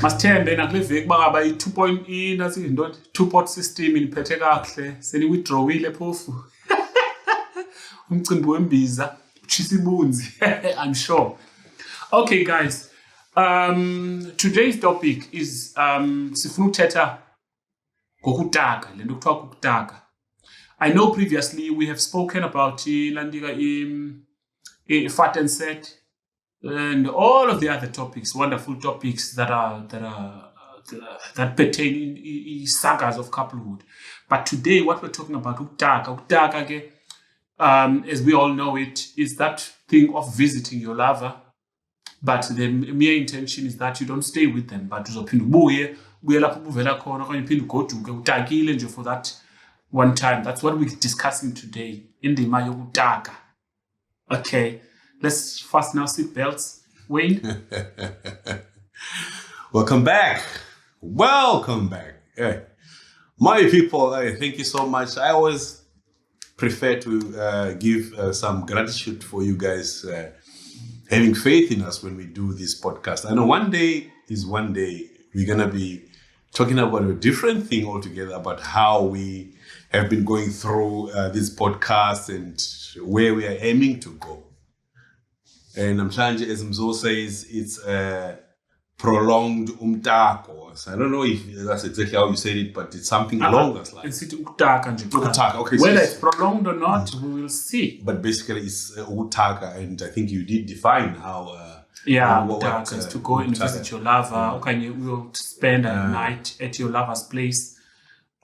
Masithembe nakule veki bangaba i-2 two-pot system iniphethe kahle seni-withdrawile phofu umcimbi wembiza uchisa ibunzi I'm sure. Okay guys, today's topic is sifuna ukuthetha ngokutaka, lento kuthiwa ukutaka. I know previously we have spoken about fat and set and all of the other topics, wonderful topics that pertain in sagas of couplehood. But today, what we're talking about, ukutaka, as we all know it, is that thing of visiting your lover. But the mere intention is that you don't stay with them, but uzophinda ubuye lapho ubuvela khona okanye uphinde ugoduke utakile nje for that one time. That's what we're discussing today. Indima yokutaka. Okay, let's fasten our seatbelts. Wayne? Welcome back. Yeah. My people, thank you so much. I always prefer to give some gratitude for you guys having faith in us when we do this podcast. I know one day we're going to be talking about a different thing altogether, about how we have been going through this podcast and where we are aiming to go. And Namhlanje, as Mzo says, it's a prolonged umtako. So I don't know if that's exactly how you said it, but it's something along those lines. It's ukutaka nje. Okay, whether it's prolonged or not, we will see. But basically, it's utaka, and I think you did define how. Utaka is to go and visit your lover. Okay, we will spend a night at your lover's place.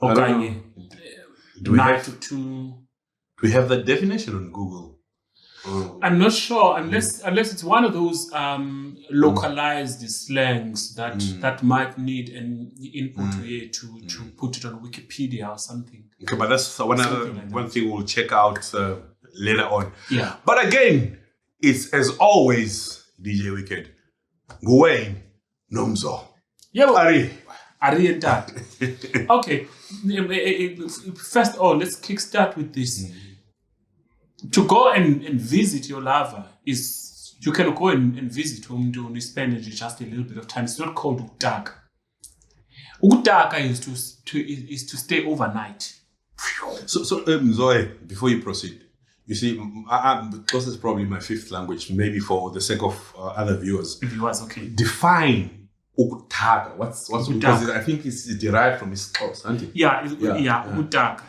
Okay, night or two. Do we have that definition on Google? I'm not sure unless it's one of those localized slangs that might need an input here to put it on Wikipedia or something. Okay, but that's one thing we'll check out later on. Yeah. But again, it's as always DJ Wicked. Nguwayne Nomzo. Yeah, Ari and that. Okay. First of all, let's kickstart with this. To go and visit your lover is, you can go and visit whom you spend just a little bit of time. It's not called ukutaka. Ukutaka is to stay overnight. So Zoe, before you proceed, you see, because it's probably my fifth language, maybe for the sake of other viewers. Okay. Define ukutaka. What's ukutaka? Because I think it's derived from his clothes, isn't it? Yeah, ukutaka.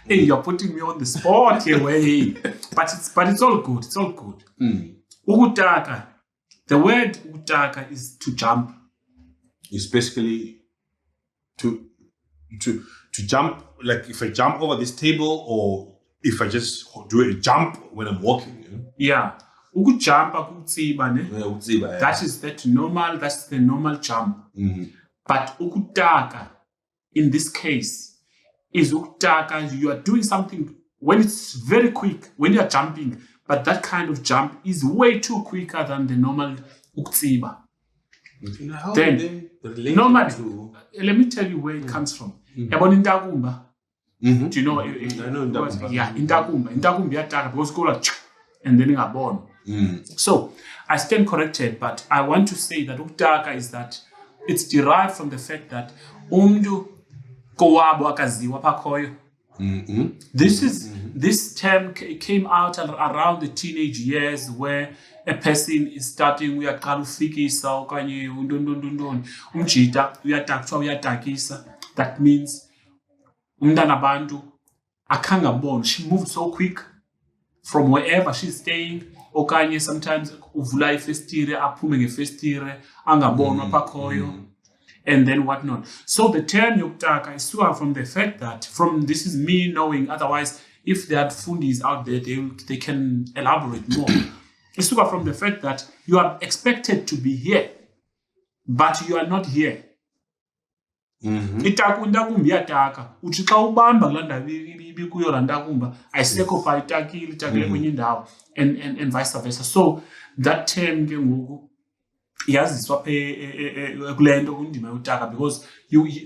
Hey, you're putting me on the spot here, Wayne. But it's all good. It's all good. Ukutaka. The word ukutaka is to jump. It's basically to jump. Like if I jump over this table, or if I just do a jump when I'm walking. Yeah. Ukujumpa kutsiba ne. Utsiba. Yeah. That's the normal jump. Mm-hmm. But ukutaka, in this case, is ukutaka, you are doing something when it's very quick, when you are jumping, but that kind of jump is way too quicker than the normal ukutsiba. Then, normally, let me tell you where it comes from. Yabona intakumba. Do you know? I know intakumba. Yeah, intakumba. Intakumba iyataka because go like, and then ingabona. So, I stand corrected, but I want to say that ukutaka is that it's derived from the fact that umntu kowabo akaziwa pakhoyo. This term came out around the teenage years, where a person is starting uyaqala ufikisa okanye undondondondoni umjita uyatakisa. That means umntana abantu akangabona. She moved so quick from wherever she's staying. Okanye sometimes uvula ifestire aphume ngefestire angabonwa pakhoyo. And then whatnot. So the term yokutaka is from the fact that, this is me knowing, otherwise, if there are fundis out there, they can elaborate more. It's from the fact that you are expected to be here, but you are not here. Itakumba iyataka. Uthi xa ubamba kula ndawo ibikuyo la ntakumba ayisekho pha itakile kwenye indawo and vice versa. So that term ke ngoku yaziswa kulento kundima utaka, because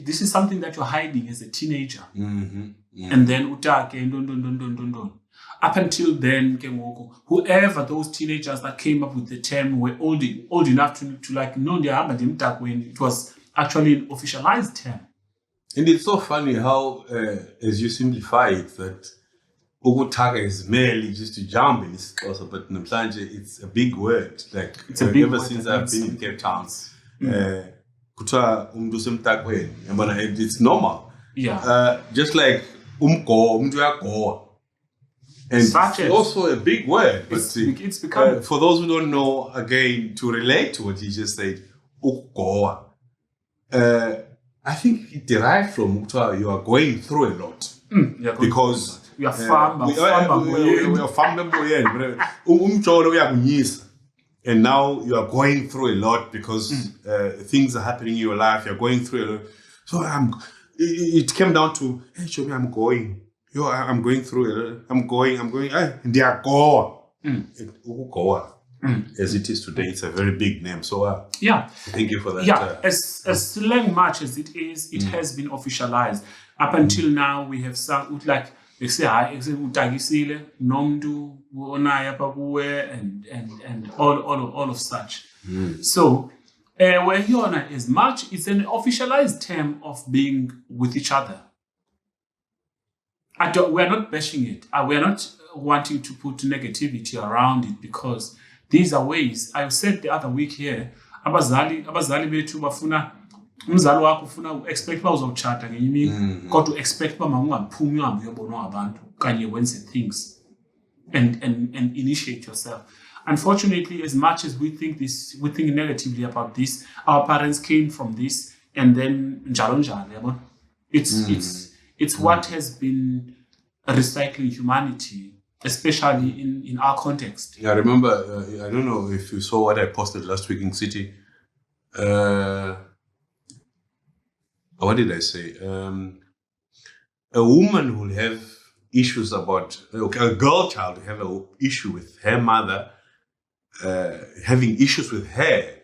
this is something that you're hiding as a teenager. And then utake ndondondondondondon. Up until then, ke ngoku, whoever those teenagers that came up with the term were old enough to like, no, it was actually an officialized term. And it's so funny how, as you simplify it, that ukutaka is merely just to jump in this also, but namhlanje it's a big word. Like It's a big ever word since that I've means been in Cape Town, something. kuthiwa umuntu usemtakweni, yabona, it's normal. Yeah. Just like umuntu uyagoa. And Such it's as- also a big word. But It's become for those who don't know, again, to relate to what you just said, ukugoa. I think it derived from kuthiwa you are going through a lot. Because we are farmer. we are farmer moyeni, umjolo uyakunyisa. And now you are going through a lot because things are happening in your life. You're going through a lot. So it came down to, hey, Chomi, I'm going. I'm going through a lot. I'm going. They are goa. Goa. As it is today, it's a very big name. So Yeah. thank you for that. Yeah, as slang much as it is, it has been officialized. Up until now, we have some like they say hi, utagisile, nomdu, onaya pakuwe, and all of such. So where Yona is much, it's an officialized term of being with each other. We're not bashing it. We're not wanting to put negativity around it because these are ways. I said the other week here, abazali bethu bafuna umzali wakho ufuna expect ba uzawuchata ngenye imini kodwa expect ba mangaphumi uhambe uyobonwa abantu kanye wenze things and initiate yourself. Unfortunately, as much as we think negatively about this, our parents came from this, and then njalo yabo. It's what has been recycling humanity, especially in our context. Yeah, I remember, I don't know if you saw what I posted last week in City. What did I say? A woman will have issues about, a girl child will have an issue with her mother, having issues with her,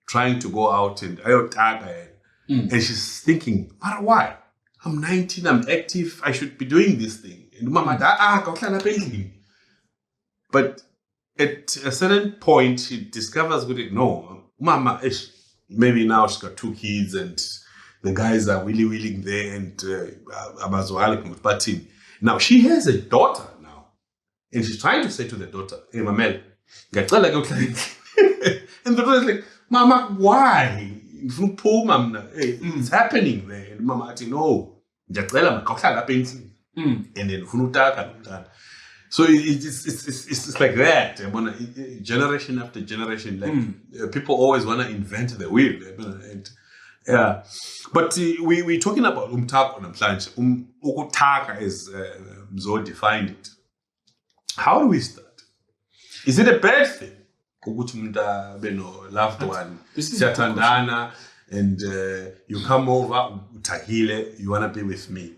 trying to go out and and she's thinking, but why? I'm 19, I'm active, I should be doing this thing. And mama, but at a certain point, she discovers, no, mama, maybe now she's got 2 kids and the guys are willing there and but now she has a daughter now. And she's trying to say to the daughter, hey, Mamel, and the daughter is like, mama, why? It's happening there. And mama, no. And then so it's like that. Generation after generation, like people always want to invent the wheel. And yeah, but we're talking about umtako namhlanje. Ukutaka, as Mzo defined it. How do we start? Is it a bad thing? Ukuthi umuntu abe no loved one, siyathandana, and you come over, utahile, you want to be with me.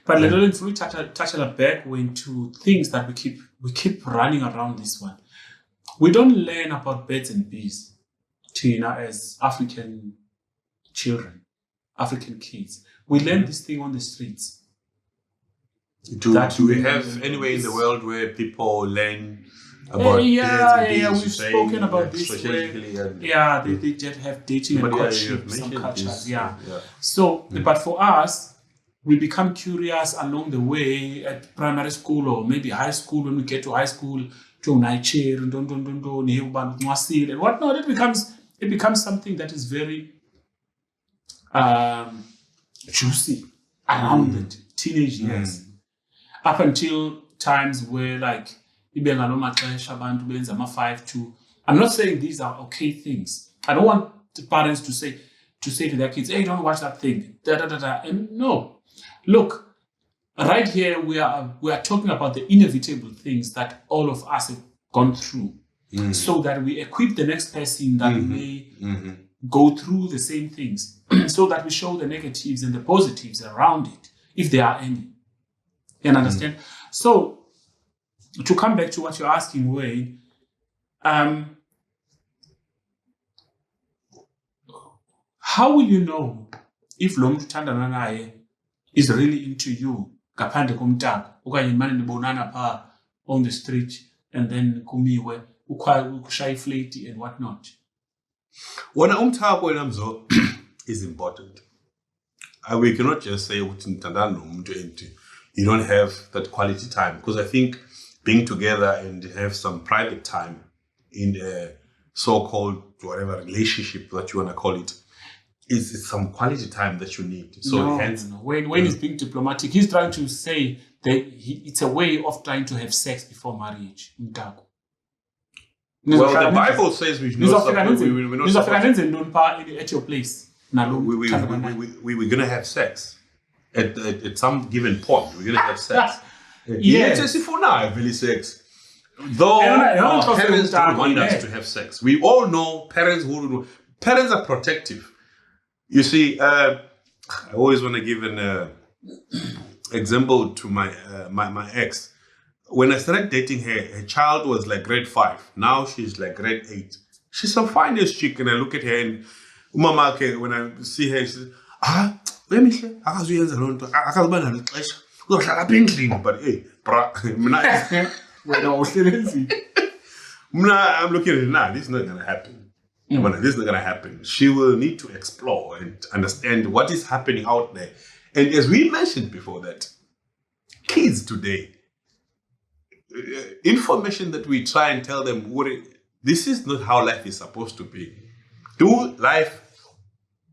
But if we touch on back into things that we keep running around this one. We don't learn about birds and bees, Tina, as African children, African kids. We learn this thing on the streets. Do we have anywhere in the world where people learn about birds and bees? We've spoken about this. They did have dating and courtship, some cultures. So, but for us, we become curious along the way at primary school or maybe high school. When we get to high school, and whatnot, it becomes something that is very juicy around the teenage years. Up until times where like abantu benza ama 5-2. I'm not saying these are okay things. I don't want the parents to say to their kids, hey, don't watch that thing. And no. Look, right here we are talking about the inevitable things that all of us have gone through. So that we equip the next person that may go through the same things. So that we show the negatives and the positives around it, if there are any. You understand? So, to come back to what you're asking, Wayne, how will you know if lo muntu uthandana naye is really into you ngaphandle komntaka okanye nimane nibonana pha on the street and then kumiwe ukushaya iflate and whatnot. Wona umthako wenamzo is important. We cannot just say ukuthi nithandana nomuntu and you don't have that quality time, because I think being together and have some private time in a so-called whatever relationship that you want to call it is some quality time that you need. So hence, no. When he's being diplomatic, he's trying to say that it's a way of trying to have sex before marriage. Mtako. Well, the Bible says we're not at your place. We're going to have sex at some given point. We're going to have sex. Yes. It's as if now really sex. Though our parents don't want us to have sex. We all know parents are protective. You see, I always want to give an example to my ex. When I started dating her, her child was like grade 5. Now she's like grade 8. She's the finest chick, and I look at her and Mama, when I see her, she says, let me say, but hey, I'm looking at it now. This is not going to happen. This is not going to happen. She will need to explore and understand what is happening out there. And as we mentioned before that, kids today, information that we try and tell them, this is not how life is supposed to be. Do life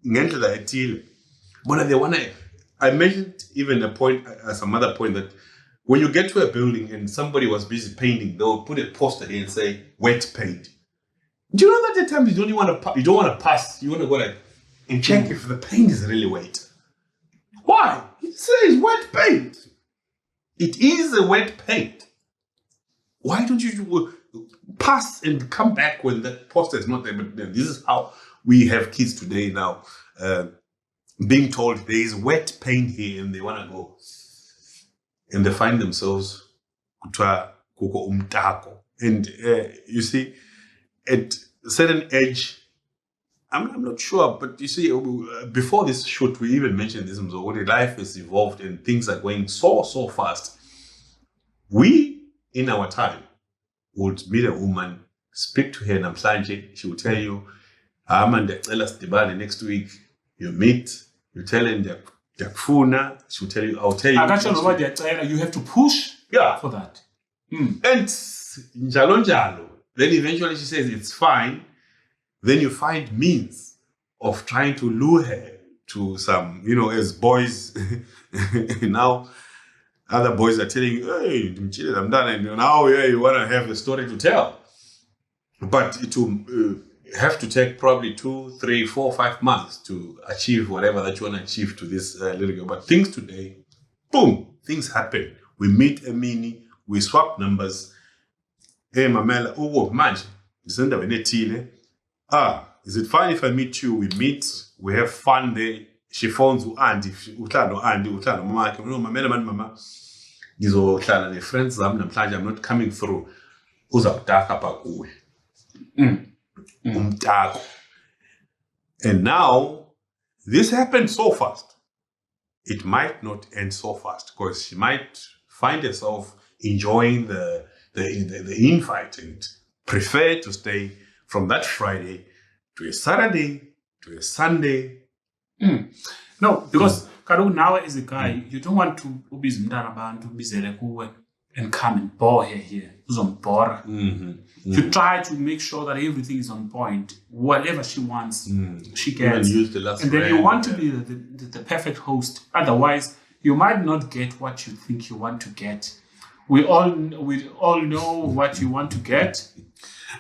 ngendlela ethile. But they want to. I mentioned even some other point that when you get to a building and somebody was busy painting, they'll put a poster here and say wet paint. Do you know that at times you don't want to pass? You want to go like and check if the paint is really wet. Why? It says wet paint. It is a wet paint. Why don't you pass and come back when that poster is not there? But this is how we have kids today now, being told there is wet paint here and they want to go. And they find themselves and you see, at a certain age, I'm not sure, but you see, before this shoot, we even mentioned this, when life has evolved and things are going so fast. We, in our time, would meet a woman, speak to her in Namhlanje, she will tell you, next week, you meet, you tell her she will tell you, I'll tell you. You have to push for that. And njalo. Then eventually she says it's fine. Then you find means of trying to lure her to some, as boys now, other boys are telling you, hey, I'm done. And now you want to have a story to tell. But it will have to take probably 2, 3, 4, 5 months to achieve whatever that you want to achieve to this little girl. But things today, boom, things happen. We meet a mini, we swap numbers. Hey, Mamela, manje, is it fine if I meet you? We meet, we have fun there. She phones Andy, Mama, Mama. Ngizohlala ne-friends zami namhlanje, I'm not coming through. Uzakutaka apha kuwe. Umtako. And now, this happened so fast. It might not end so fast because she might find herself enjoying the invite and prefer to stay from that Friday to a Saturday to a Sunday. No, because now as a guy, you don't want to and come and bore her here. You try to make sure that everything is on point. Whatever she wants, she gets. And then you want to be the perfect host. Otherwise, you might not get what you think you want to get. We all know what you want to get.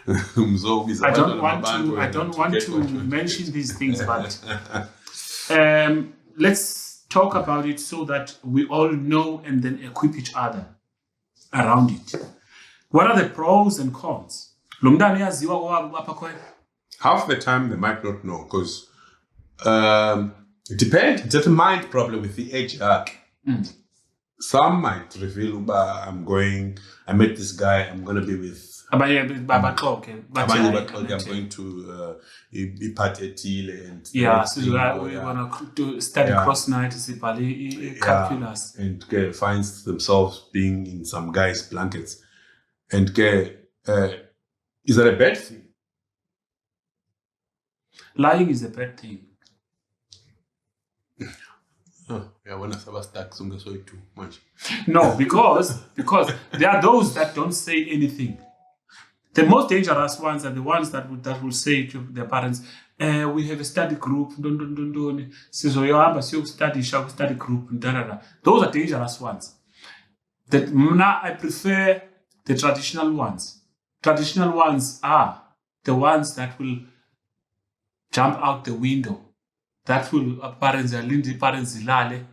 I don't want to mention these things, but let's talk about it so that we all know and then equip each other around it. What are the pros and cons? Half the time they might not know because it depends. It's a mind problem with the age arc. Some might reveal, I met this guy, I'm going to be with. I'm going to be part etile and so we want to study cross night, calculus, and finds themselves being in some guy's blankets. And is that a bad thing? Lying is a bad thing. Oh, yeah, when I was stuck, so too much. No, because there are those that don't say anything. The most dangerous ones are the ones that will say to their parents, we have a study group, sizohamba siyokustudisha study group, those are dangerous ones. That now I prefer the traditional ones. Traditional ones are the ones that will jump out the window. That will parents zilale,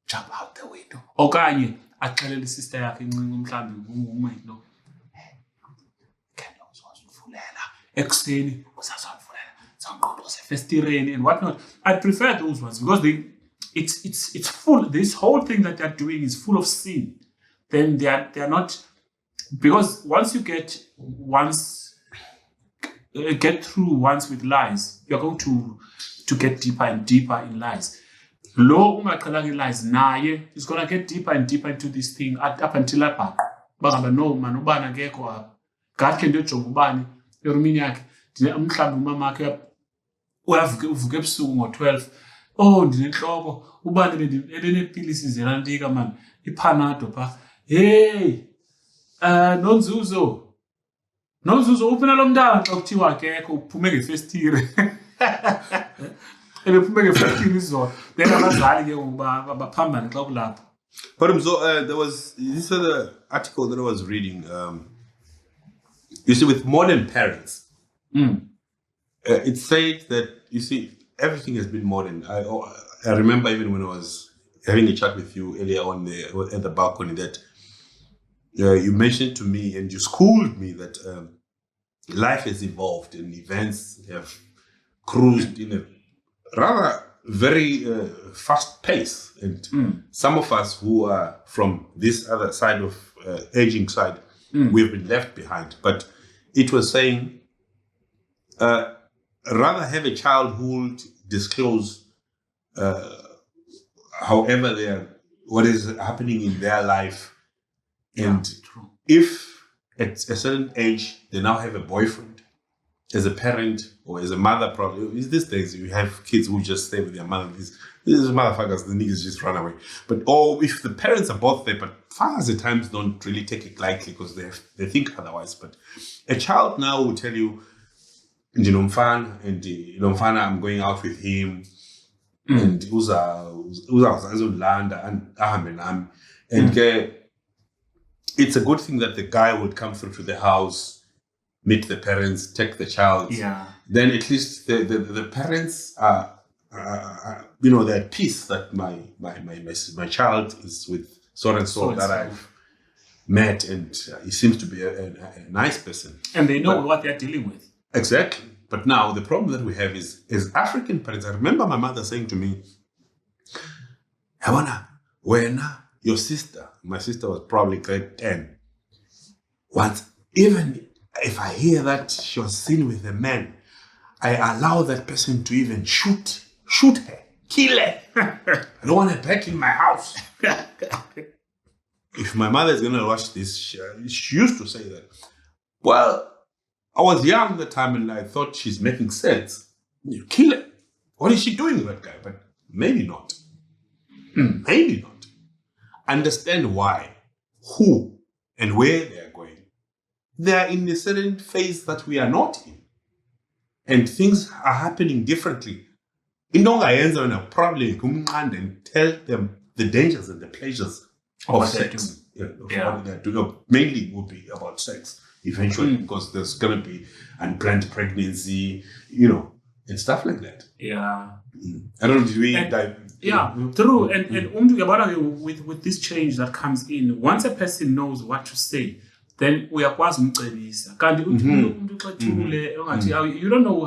jump out the window. Okanye axelele sister yakhe incinci mhlambi umyeni ekuseni usazomvulela zonqondo sefestireni and whatnot. I prefer those ones because it's full. This whole thing that they're doing is full of sin. Then they are not, because once you get through once with lies, you're going to get deeper and deeper in lies. Lo ungaqalanga lies naye is gonna get deeper and deeper into this thing up until abhaqa bangaba no man ubani akekho apha ngathi ke ndiyojonga ubani erumini yakhe mhlawumbi umama wakhe uvuka ebusuku ngo-12 ndinentloko ubani ebenepilisi zelantika man ipanado pha hey nonzuzo uphi nalo mntana xa kuthiwa akekho uphume ngefestire ebephume ngefestire izolo then abazali ke baphambane xa kulapho. But so there was this other article that I was reading. You see, with modern parents, it said that, you see, everything has been modern. I remember even when I was having a chat with you earlier on at the balcony that you mentioned to me and you schooled me that life has evolved and events have cruised in a rather very fast pace. And some of us who are from this other side of aging side, we've been left behind. But it was saying, rather have a child who would disclose however what is happening in their life. And if at a certain age they now have a boyfriend, as a parent or as a mother, probably these days you have kids who just stay with their mother. These motherfuckers, the niggas just run away. But if the parents are both there, but fathers at times don't really take it lightly because they think otherwise. But a child now will tell you, mfana, I'm going out with him, and and it's a good thing that the guy would come through to the house, meet the parents, take the child. Yeah. Then at least the parents are they're at peace that my child is with so and so that I've met, and he seems to be a nice person. And they know what they're dealing with. Exactly. But now the problem that we have is, as African parents, I remember my mother saying to me, your sister, my sister was probably grade 10. Once, even if I hear that she was seen with a man, I allow that person to even shoot her, kill her. I don't want her back in my house. If my mother is going to watch this, she used to say that. Well, I was young at the time and I thought she's making sense. You kill her. What is she doing with that guy? But maybe not. Maybe not. Understand why, who, and where they are going. They are in a certain phase that we are not in. And things are happening differently. Probably and tell them the dangers and the pleasures of sex. What they're doing. Mainly it will be about sex eventually, because there's going to be unplanned pregnancy, and stuff like that. Yeah. I don't know, did we dive? Yeah, true. And with this change that comes in, once a person knows what to say, then uyakwazi umcebisa. Kanti umuntu xethule ongathi you don't know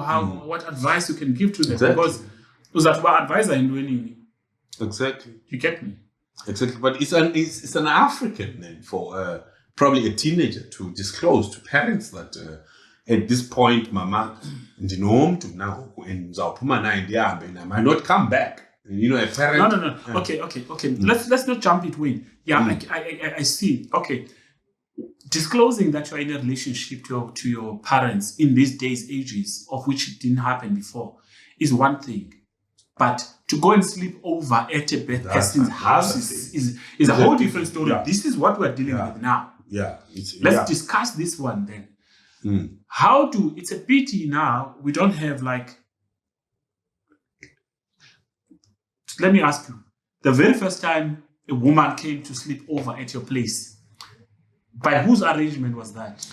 what advice you can give to them, because uzathi ba-advise entwenini. Exactly. You get me? Exactly. But it's an African then for probably a teenager to disclose to parents that at this point, mama, ndinomuntu now and uzawuphuma naye ndihambe and I might not come back. A parent. No. Okay. Let's not jump between. Yeah, I see. Okay. disclosing that you're in a relationship to your parents in these days, ages, of which it didn't happen before, is one thing. But to go and sleep over at a bad person's house is a whole different story. Yeah. This is what we're dealing with now. Yeah. Let's discuss this one then. It's a pity now we don't have like, let me ask you, the very first time a woman came to sleep over at your place, by whose arrangement was that?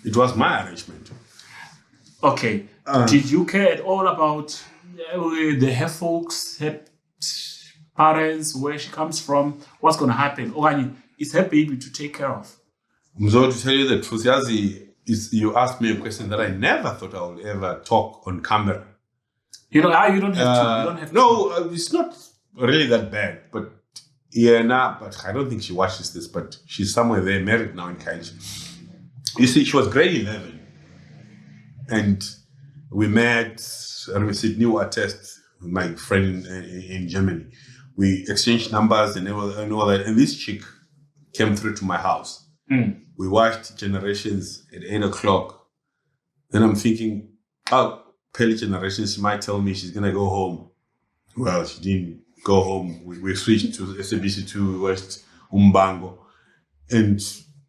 It was my arrangement. Okay. Did you care at all about her folks, her parents, where she comes from, what's going to happen? Or it's her baby to take care of? So to tell you the truth, Yazi, you asked me a question that I never thought I would ever talk on camera. You don't have to. You don't have to. No, it's not really that bad. But but I don't think she watches this. But she's somewhere there, married now in Kaiji. You see, she was grade 11, and we met. And we said, new test, my friend in Germany. We exchanged numbers and all that. And this chick came through to my house. We watched Generations at 8 o'clock. Then I'm thinking, Peli Generations, she might tell me she's going to go home. Well, she didn't go home. We switched to SABC2, we watched Umbango. And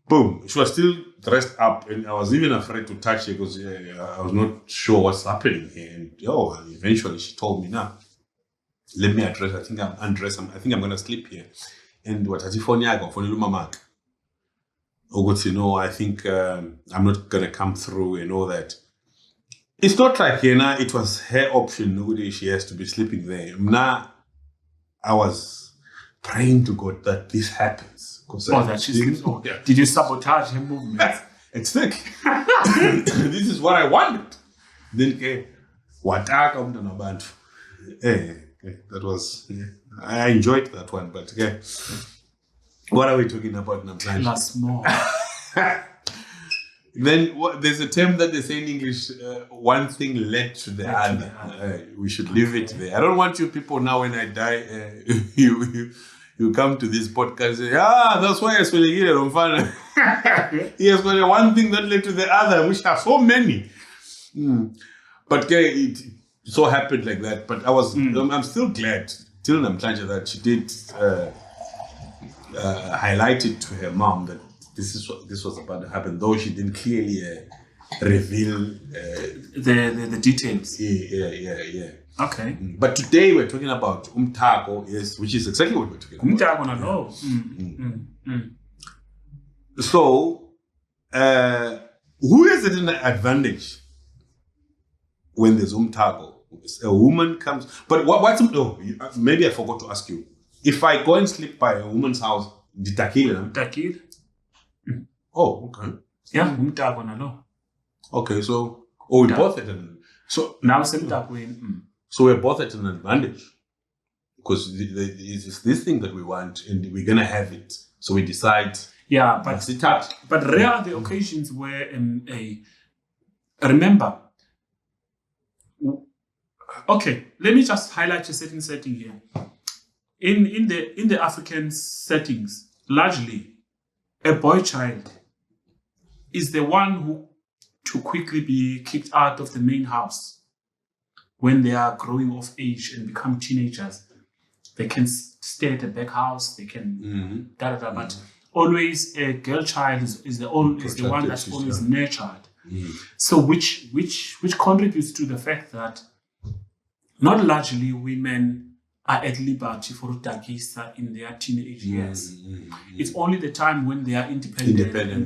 boom, she was still dressed up, and I was even afraid to touch her because I was not sure what's happening here. And eventually she told me, "Now, let me address. I think I'm undressed. I think I'm gonna sleep here." And what I phone Mama. I think I'm not gonna come through and all that. It's not like it was her option. Nobody, she has to be sleeping there. Now, I was praying to God that this happens. Did you sabotage her movements? It's thick. This is what I wanted. Then, that was, I enjoyed that one, but what are we talking about now? Tell us more. Then there's a term that they say in English, one thing led to the other. We should leave it there. I don't want you people now when I die, you come to this podcast and say, that's why I was feeling it on fun. Yes, but one thing that led to the other, which are so many. But it so happened like that. But I'm still glad, till I'm glad that she did highlight it to her mom that this was about to happen, though she didn't clearly reveal the details. Yeah. Okay. But today we're talking about Umtago, yes, which is exactly what we're talking about. Umtago, no. So, who is it an advantage when there's Umtago? A woman comes, but maybe I forgot to ask you. If I go and sleep by a woman's house, Takil. Oh, okay. Yeah, Umtago, no. Okay, so we both at an so now So we're both at an advantage because it's this thing that we want and we're gonna have it. So we decide. Yeah, but rare are the occasions where remember. Okay, let me just highlight a certain setting here. In the African settings, largely, a boy child is the one who to quickly be kicked out of the main house when they are growing of age and become teenagers. They can stay at the back house. They can but always a girl child is the one that's always nurtured. So which contributes to the fact that not largely women are at liberty for Takisa in their teenage years. It's only the time when they are independent and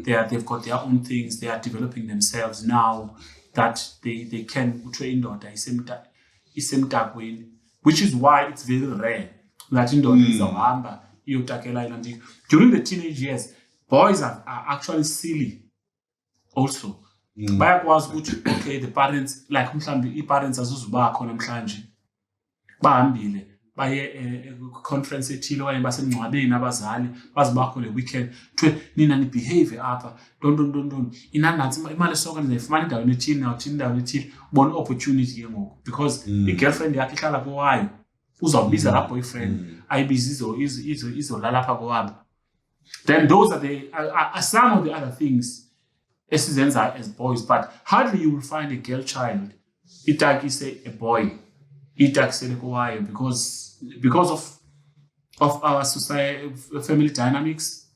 they've got their own things, they are developing themselves now that they can which is why it's very rare that during the teenage years, boys are actually silly also. Okay, the parents, like parents azuzuba khona namhlanje bahambile baye conference ethile okanye basemncwabeni abazali bazibakho le weekend kuthiwe nina ni behave apha don't inanansi imali sonke nizayifumana endaweni ethile nawuthini endaweni ethile ubona opportunity ke ngoku because i-girlfriend yakhe ihlala kowayo uzawubiza la boyfriend ayibiza izolala apha kowabo Then those are some of the other things esizenza as boys, but hardly you will find a girl child itakise a boy itakisele kwayo because of our society, family dynamics,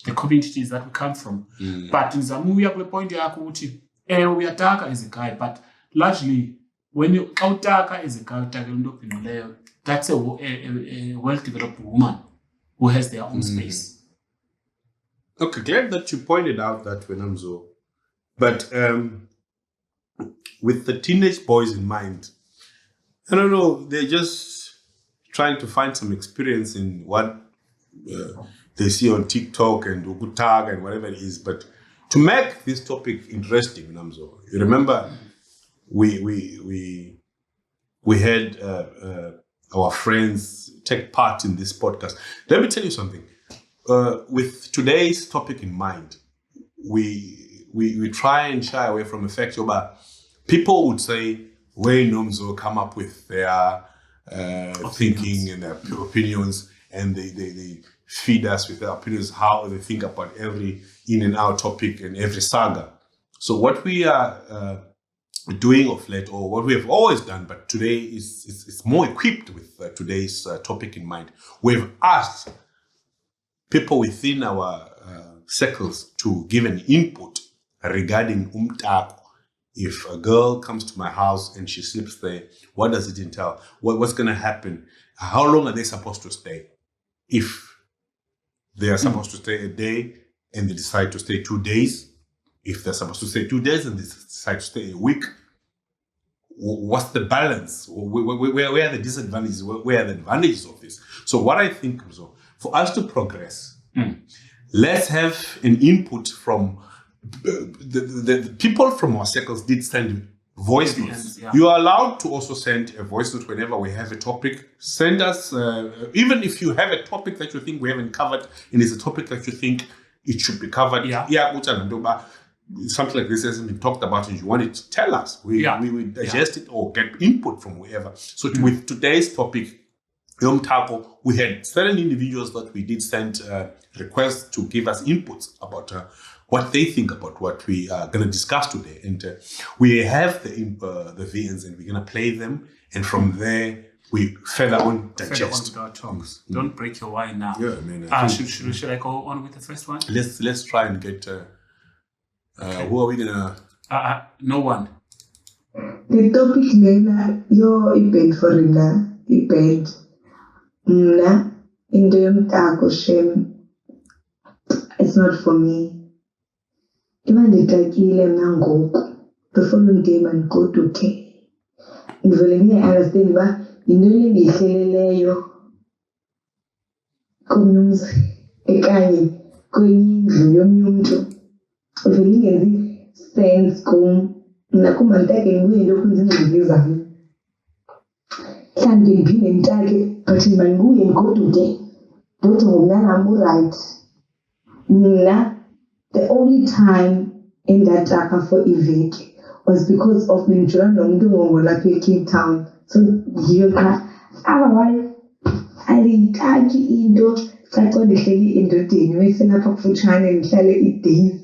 the communities that we come from. But in Zamuya, we point out we attack as a guy, but largely when you attack as a guy, that's a well-developed woman who has their own space. Okay, glad that you pointed out that, Wenamzo. But with the teenage boys in mind, I don't know, they're just trying to find some experience in what they see on TikTok and Ugutag and whatever it is. But to make this topic interesting, Wenamzo, you remember we had our friends take part in this podcast. Let me tell you something. With today's topic in mind, we try and shy away from the fact that people would say, Wayne Nomzo come up with their thinking and their opinions, and they feed us with their opinions, how they think about every in and out topic and every saga. So what we are doing of late, or what we have always done, but today is more equipped with today's topic in mind. We've asked people within our circles to give an input regarding umtako. If a girl comes to my house and she sleeps there, what does it entail? What's going to happen? How long are they supposed to stay? If they are supposed to stay a day and they decide to stay 2 days, if they're supposed to stay 2 days and they decide to stay a week, what's the balance? Where are the disadvantages? Where are the advantages of this? So what I think, so for us to progress, let's have an input from the people from our circles did send voice notes. Yeah. You are allowed to also send a voice note whenever we have a topic. Send us, even if you have a topic that you think we haven't covered and it's a topic that you think it should be covered. Something like this hasn't been talked about and you want it to tell us. We will digest it or get input from whoever. So with today's topic, Yom Tako, we had certain individuals that we did send requests to give us inputs about what they think about what we are going to discuss today. And we have the VNs and we're going to play them. And from there, we further on digest. With our talks. Don't break your wine now. Yeah, I mean, should I go on with the first one? Let's try and get... who are we going to... no one. The topic lena yo ibed for ina ibed mna into yomtako shem. It's not for me. Ima nditakile mna ngoku. The following day man go to care. Ndivele understand ba into le ndihleleleyo komnumzi ekanye kwenye indlu yomnye umuntu. Vele ingenzi sense kum. Nakumantake ngibuye lokhu izingqondo zami. Mhlawumbe ngiphinde ngitake but mangibuye ngigoduke. Ndothi ngumna I'm right. Mina the only time in that taka for iveki was because of ngijula nomuntu ngolapha eCape Town. So ngiyo cha otherwise ayitaki into caca ndihleli endodeni weselapha kufutshane ngihlale idays.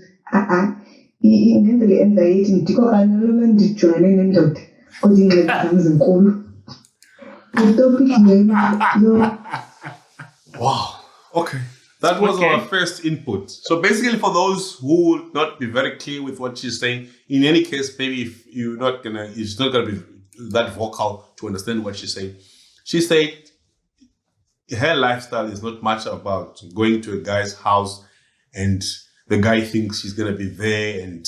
Indenzele anxiety ndiko kanye lo ndijolene nendoda kodwa ingxaki zami zinkulu. The topic lena Wow. Okay. That was our first input. So basically, for those who would not be very clear with what she's saying, in any case, maybe if you're not gonna, it's not gonna be that vocal to understand what she's saying. She said her lifestyle is not much about going to a guy's house and the guy thinks she's gonna be there and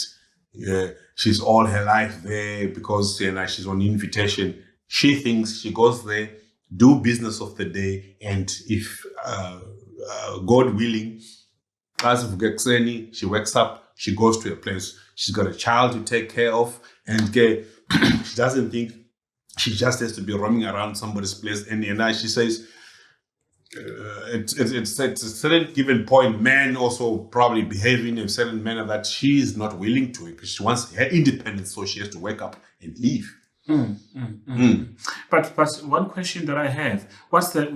she's all her life there because she's on invitation. She thinks she goes there, do business of the day, and if God willing, as of Gexeni, she wakes up, she goes to a place, she's got a child to take care of, and she doesn't think she just has to be roaming around somebody's place. And she says, it's at a certain given point, men also probably behaving in a certain manner that she is not willing to, because she wants her independence, so she has to wake up and leave. But one question that I have,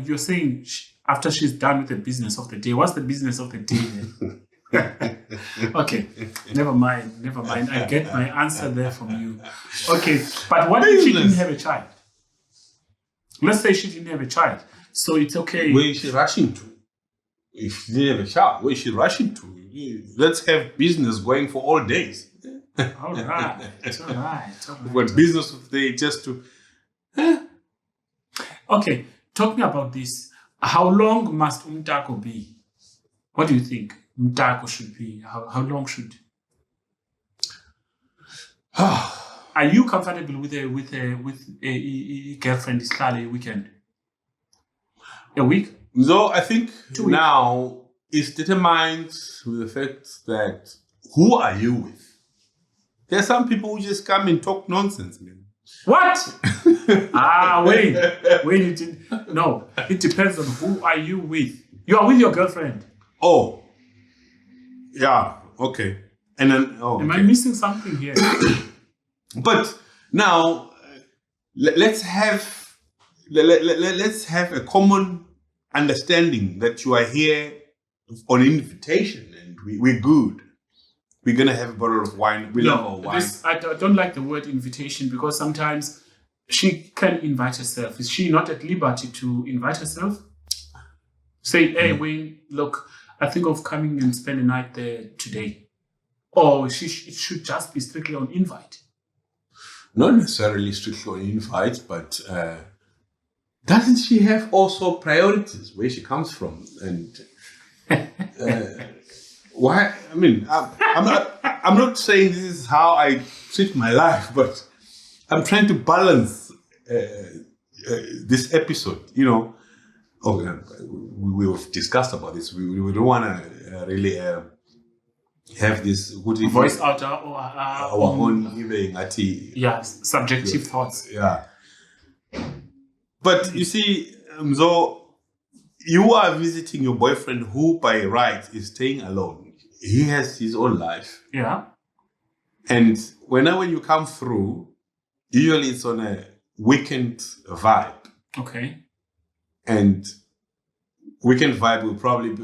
you're saying after she's done with the business of the day. What's the business of the day then? Okay, never mind. I get my answer there from you. Okay, but what if she didn't have a child? Let's say she didn't have a child. So it's okay. Where is she rushing to? If she didn't have a child, where is she rushing to? Let's have business going for all days. All right. What business of the day just to... Okay, talking about this, how long must umtako be? What do you think umtako should be? How long should? Are you comfortable with a girlfriend ihlale a weekend? A week? So I think 2 weeks. now it's determined with the fact that who are you with? There are some people who just come and talk nonsense, man. What? Wait, it didn't. No, it depends on who are you with. You are with your girlfriend. Oh, yeah, okay. And then, Am I okay. missing something here? But now let's have a common understanding that you are here on invitation and we're good. We're gonna have a bottle of wine. We love our wine. I don't like the word invitation because sometimes she can invite herself. Is she not at liberty to invite herself? Say, hey, Wayne, look, I think of coming and spend the night there today. Or it should just be strictly on invite. Not necessarily strictly on invite, but doesn't she have also priorities where she comes from and why? I mean, I'm not saying this is how I treat my life, but I'm trying to balance this episode. You know, we've discussed about this. We don't want to really have this Voice out or our own even subjective thoughts. Yeah. But you see, so you are visiting your boyfriend who by right is staying alone. He has his own life. Yeah. And when you come through, usually it's on a weekend vibe. Okay. And weekend vibe will probably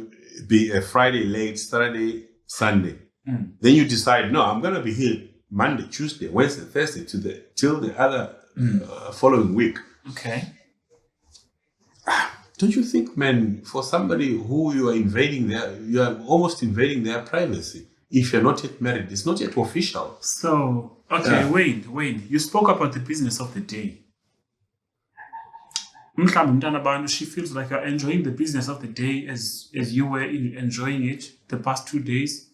be a Friday late, Saturday, Sunday. Mm. Then you decide, no, I'm going to be here Monday, Tuesday, Wednesday, Thursday till the other following week. Okay. Don't you think, man, for somebody who you are almost invading their privacy. If you're not yet married, it's not yet official. So, okay, Wayne, you spoke about the business of the day. She feels like you're enjoying the business of the day as you were enjoying it the past 2 days.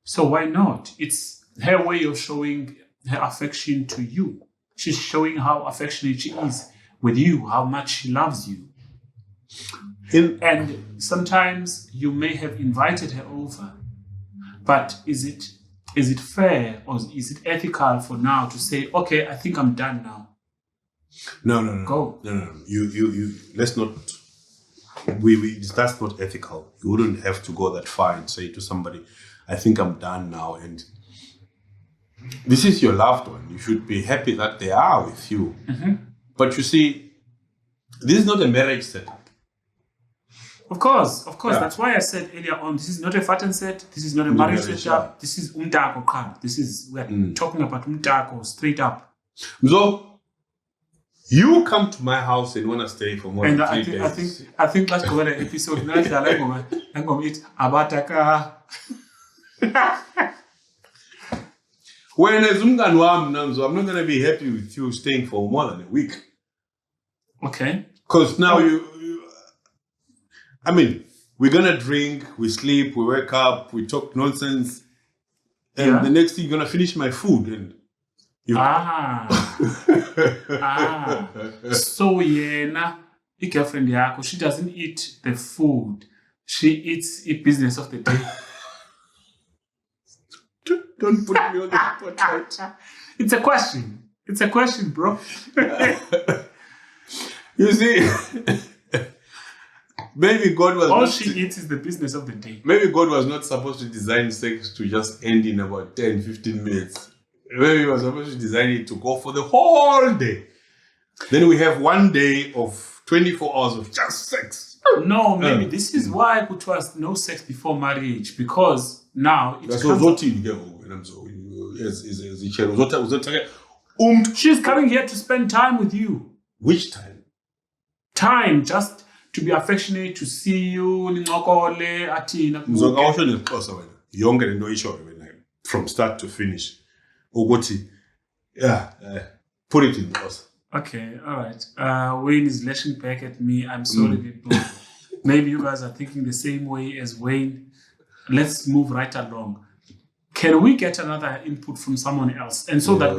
So why not? It's her way of showing her affection to you. She's showing how affectionate she is with you, how much she loves you. And sometimes you may have invited her over, but is it fair or is it ethical for now to say, okay, I think I'm done now? No. Go. No. You let's not. That's not ethical. You wouldn't have to go that far and say to somebody, I think I'm done now. And this is your loved one. You should be happy that they are with you. Mm-hmm. But you see, this is not a marriage setup. Of course. Yeah. That's why I said earlier on, this is not a fatten set. This is not a marriage setup. This is umtako card. We're talking about umtako straight up. So, you come to my house and want to stay for more than 3 days. I think let's go to the episode. I'm going to eat abataka. When I'm not going to be happy with you staying for more than a week. Okay. Because now we're going to drink, we sleep, we wake up, we talk nonsense. And the next thing you're going to finish my food. And So yena, girlfriend yako, she doesn't eat the food. She eats the business of the day. Don't put me on the spotlight. It's a question, bro. You see, maybe God was all she eats is the business of the day. Maybe God was not supposed to design sex to just end in about 10, 15 minutes. Maybe he was supposed to design it to go for the whole day. Then we have 1 day of 24 hours of just sex. No, maybe this is why it was no sex before marriage, because now it That's comes what you get. she's coming here to spend time with you. Which time? Time just to be affectionate, to see you, nincokole, athina. Ngizokawusho ngeXhosa wena. Yonke lento oyishoyo wena from start to finish. Ukuthi put it in Xhosa. Okay, all right. Wayne is lashing back at me. I'm sorry, people. Maybe you guys are thinking the same way as Wayne. Let's move right along. Can we get another input from someone else, and so that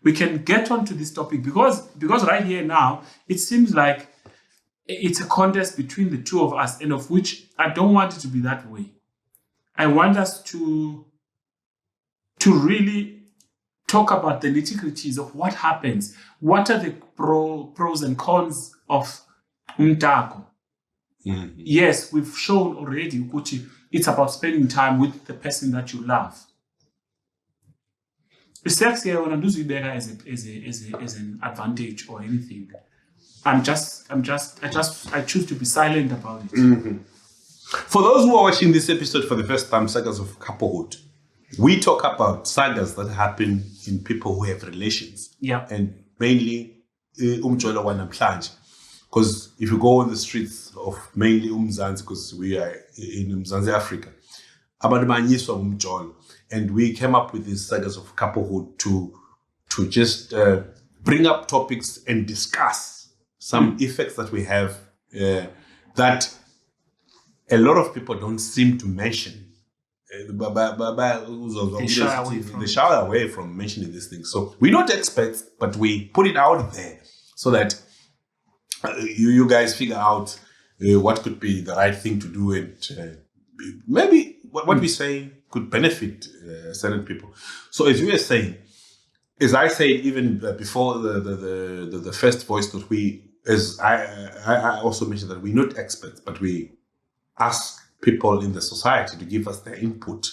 we can get onto this topic, because right here now it seems like it's a contest between the two of us, and of which I don't want it to be that way. I want us to really talk about the nitty-gritties of what happens. What are the pros and cons of umtako? Mm-hmm. Yes, we've shown already, Ukuchi, it's about spending time with the person that you love. The sex here, when I do better as an advantage or anything, I choose to be silent about it. Mm-hmm. For those who are watching this episode for the first time, Sagas of Couplehood, we talk about sagas that happen in people who have relations. Yeah. And mainly umjolo wanamhlanje. Because if you go on the streets of mainly Umzansi, because we are in Mzansi, Africa, abantu banyiswa umjolo. And we came up with these sagas of couplehood to just bring up topics and discuss some effects that we have that a lot of people don't seem to mention. They shy away from mentioning these things. So we're not experts, but we put it out there so that you guys figure out what could be the right thing to do, and maybe what we say could benefit certain people. So as you were saying, as I said even before the first voice note, I also mentioned that we're not experts, but we ask people in the society to give us their input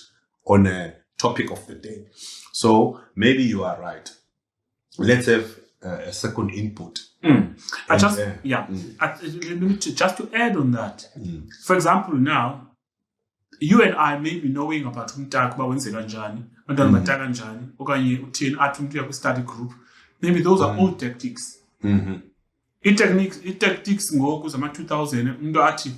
on a topic of the day. So maybe you are right. Let's have a second input. Just to add on that, for example, now you and I may be knowing about umtako bawenzeka njani, abantwana bataka njani, okanye uthini athi umuntu uya ku-study group. Maybe those are old tactics. I-tactics ngoku zama-2000 umuntu athi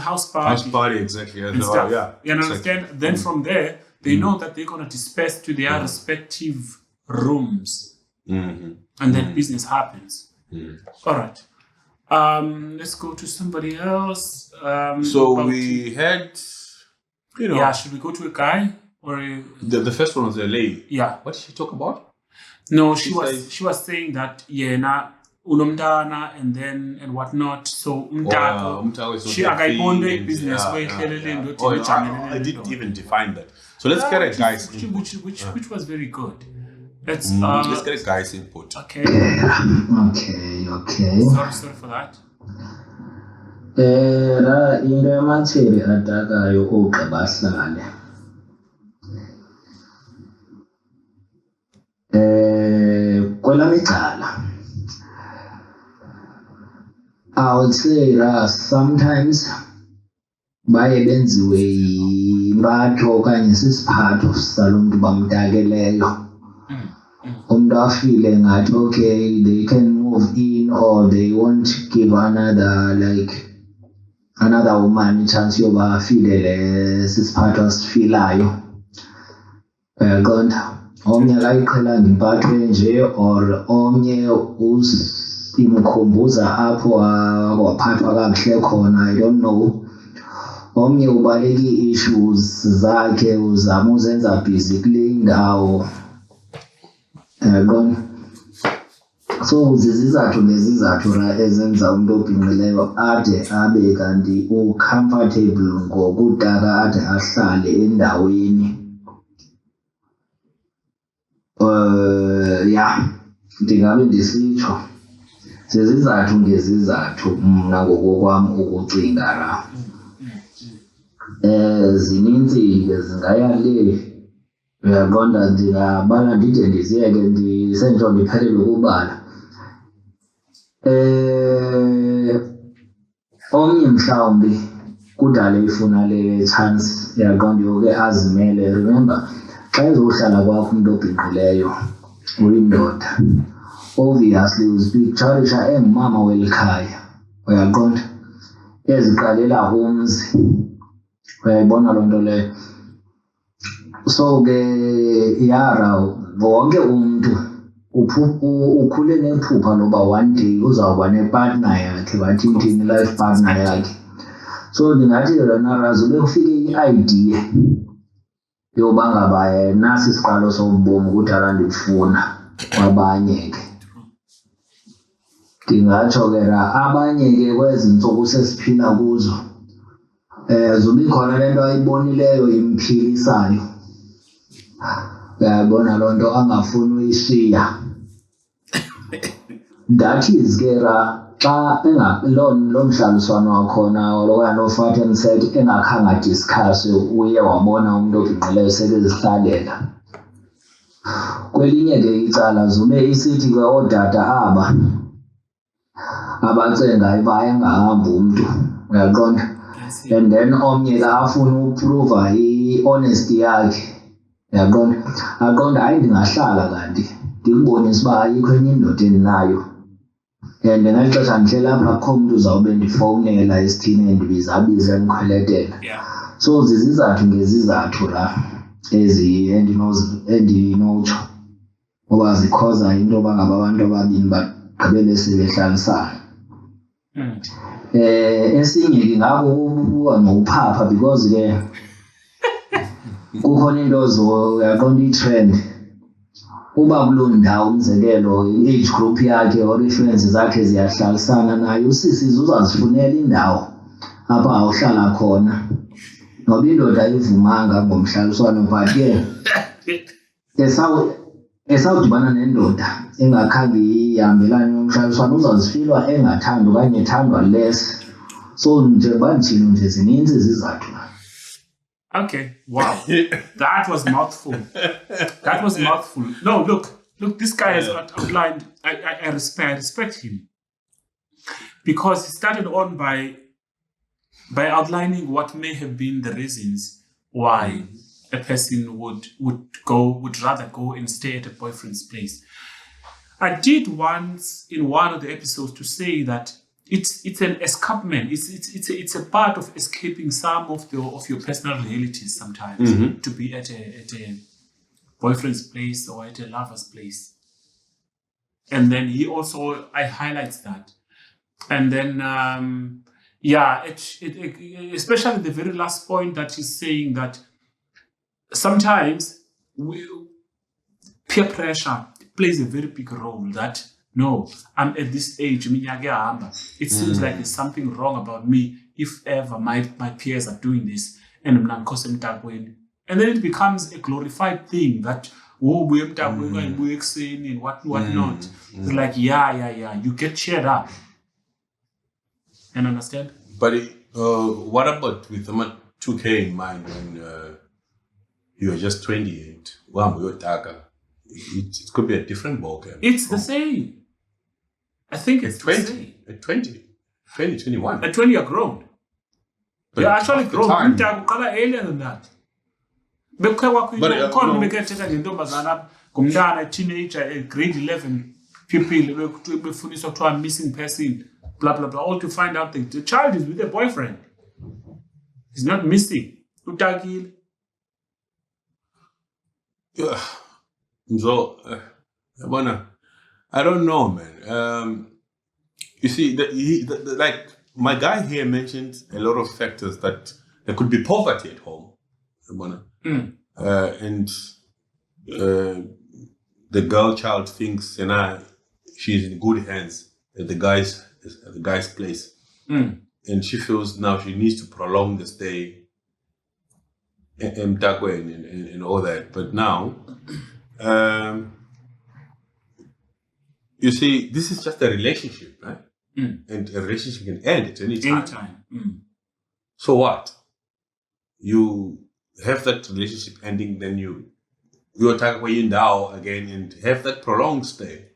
house party, exactly. And stuff. Yeah, you understand? Exactly. Then from there, they know that they're going to disperse to their respective rooms, and then business happens. All right. Let's go to somebody else. So we had, Yeah, should we go to a guy or the first one was a lady? Yeah. What did she talk about? No, she was saying that unomntana and whatnot. So umtako she akayibonde business way I didn't even define that. So let's get a guy's input. Which was very good. Let's get a guy's input. Okay. Okay. Sorry for that. Into yamatheri atakayo ogqiba ahlale. Kwelami icala, I would say sometimes baye benziwe impatho okanye sisiphatho salomntu bamtakeleyo. Umuntu afile ngathi okay, they can move in or they won't give another woman a chance yoba afile sisiphatho asifilayo. Konta omnye akayiqhelanga impatho enje, or omnye imkhumbuza apho waphathwa kakuhle khona, I don't know. Omnye ubaleka ii-issues zakhe uzama uzenza busy kule ndawo. So zizizathu nezizathu ezenza umuntu obhinqileyo ade abe kanti ucomfortable ngokutaka ade ahlale endaweni. Ndingabe ndisitsho zizizathu ngezizathu mna ngokokwam ukucinga zininzi ke zingaya le. Uyaqonda, ndingabala ndide ndiziyeke ndisentsho ndiphelele ukubala. Omnye mhlawumbi kudala efuna le chance yaqonda yoke azimele. Remember, xa ezohlala kwakho umuntu obhinqileyo uyindoda, obviously uzipicturisha engumama weli khaya, uyaqonda, eziqalela umzi, uyayibona loo nto leyo. So ke yara wonke umntu ukhule nephupha loba one day uzawuba nepartner yakhe, bathi ithini, life partner yakhe. So ndingathi yona Razo bekufike i-idea yoba ngaba nasi isiqalo sobomi ukudala ndifuna kwabanye ke. Ndingatsho ke abanye ke kwezi ntsuku sesiphila kuzo zobe ikhona le nto ayibonileyo imphilisayo, uyabona loo nto, angafuni uyishiya. That is ke xa loo mhlaliswano wakhona okanye loo fat and set engakhange adiskhase, uye wabona umntu obhinqileyo sebezihlalela. Kwelinye ke icala zobe isithi ke oodada aba abacengayo uba engahambi umntu, uyaqonda, and then omnye ke afuna uprova i-honesty yakhe, uyaqonda, aqonda hayi ndingahlala kanti ndikubonise uba ayikho enye indoda endinayo, and ngeli xesha ndihleli apha akho mntu uzawube ndifowunela esithini endibizabiza endikhweletela. So zizizathu ngezizathu ezi endinotsho uba zikhoza into yoba ngaba abantu ababini bagqibele sebehlalisana. Esinye ke ngako nokuphapha, because ke kukhona into uyaqonda i-trend uba kuloo ndawo, umzekelo i-age group yakhe or ii-friends zakhe ziyahlalisana naye, usisi uzazifunela indawo apha awuhlala khona, noba indoda ayivumanga ngomhlaliswano, but ke esawudibana nendoda engakhange ihambelane nomhlaliswano uzazifilwa engathanda okanye ethandwa less. So njengoba ndithilo nje zininzi izizathu. Okay, wow. That was mouthful. That was mouthful. No, look, this guy has outlined, I respect him. Because he started on by outlining what may have been the reasons why a person would rather go and stay at a boyfriend's place. I did once in one of the episodes to say that it's an escapement. It's a part of escaping some of your personal realities sometimes, to be at a boyfriend's place or at a lover's place. And then he also highlights that. And then especially the very last point that he's saying that sometimes peer pressure plays a very big role. That no, I'm at this age, it seems like there's something wrong about me if ever my peers are doing this and then it becomes a glorified thing that and whatnot. It's like you get cheered up and understand. But what about with the 2K in mind when you're just 28? It could be a different ballgame. It's the same. I think it's 20. At 20, 21. At 20, you're grown. But You're actually at the grown. time- Earlier than that. Teenager, a grade 11 pupil, a missing person, blah blah blah. All to find out the child is with a boyfriend. He's not missing. Yeah. So, I don't know, man. You see, like my guy here mentioned a lot of factors that there could be poverty at home, and the girl child thinks, she's in good hands at the guy's place, and she feels now she needs to prolong the stay and all that. But now, you see, this is just a relationship, right? And a relationship can end at any time. Anytime. So what? You have that relationship ending, then you attack where you now again and have that prolonged stay.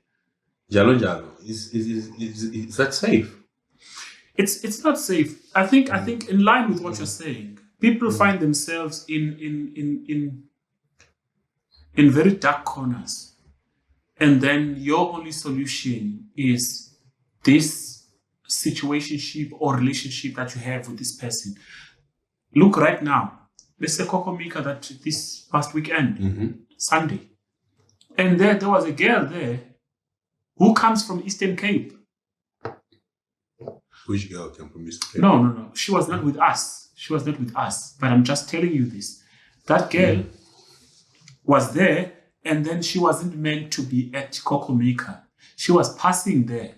Jalo Jalo. Is that safe? It's not safe. I think in line with what you're saying, people find themselves in very dark corners, and then your only solution is this situationship or relationship that you have with this person. Look right now. Let's say Kokomika that this past weekend, Sunday, and there was a girl there who comes from Eastern Cape. Which girl came from Eastern Cape? No. She was not with us. But I'm just telling you this. That girl was there, and then she wasn't meant to be at Kokomika. She was passing there.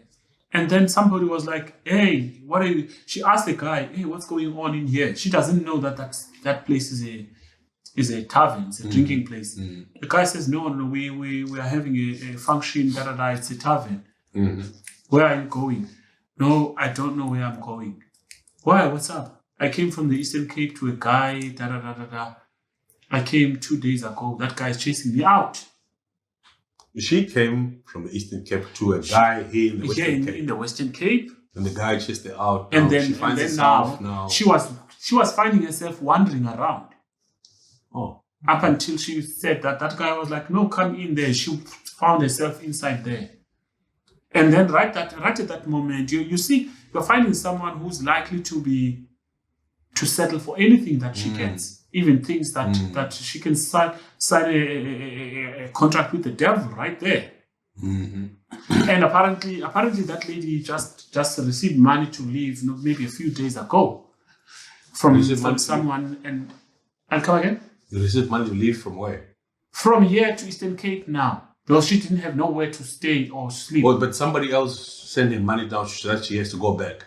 And then somebody was like, hey, what are you? She asked the guy, hey, what's going on in here? She doesn't know that place is a tavern, it's a drinking place. The guy says, no, we are having a function, it's a tavern. Where are you going? No, I don't know where I'm going. Why? What's up? I came from the Eastern Cape to a guy, I came 2 days ago. That guy is chasing me out. She came from the Eastern Cape to a guy here in the Western Cape. In the Western Cape. And the guy chased her out. And Now then, she finds and then herself now, she was finding herself wandering around. Oh. Up until she said that guy was like, no, come in there. She found herself inside there. And then right at that moment, you see, you're finding someone who's likely to settle for anything that she gets, even things that she can sign a contract with the devil right there. And apparently that lady just received money to leave, maybe a few days ago from someone. And I'll come again. You received money to leave from where? From here to Eastern Cape now. Because she didn't have nowhere to stay or sleep. Oh, but somebody else sent him money down so that she has to go back.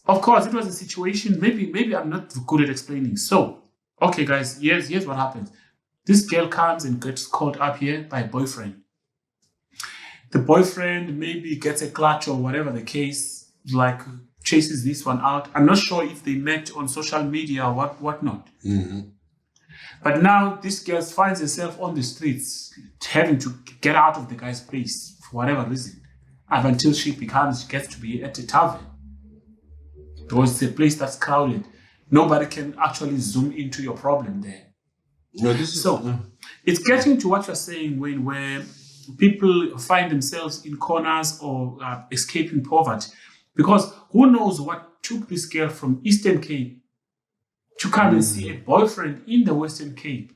Of course, it was a situation. Maybe I'm not good at explaining. So, okay, guys, here's what happens. This girl comes and gets caught up here by a boyfriend. The boyfriend maybe gets a clutch or whatever the case, like chases this one out. I'm not sure if they met on social media or whatnot. But now this girl finds herself on the streets, having to get out of the guy's place for whatever reason, up until she gets to be at a tavern. Because it's a place that's crowded. Nobody can actually zoom into your problem there. It's getting to what you're saying, Wayne, where people find themselves in corners or escaping poverty. Because who knows what took this girl from Eastern Cape to come and see a boyfriend in the Western Cape.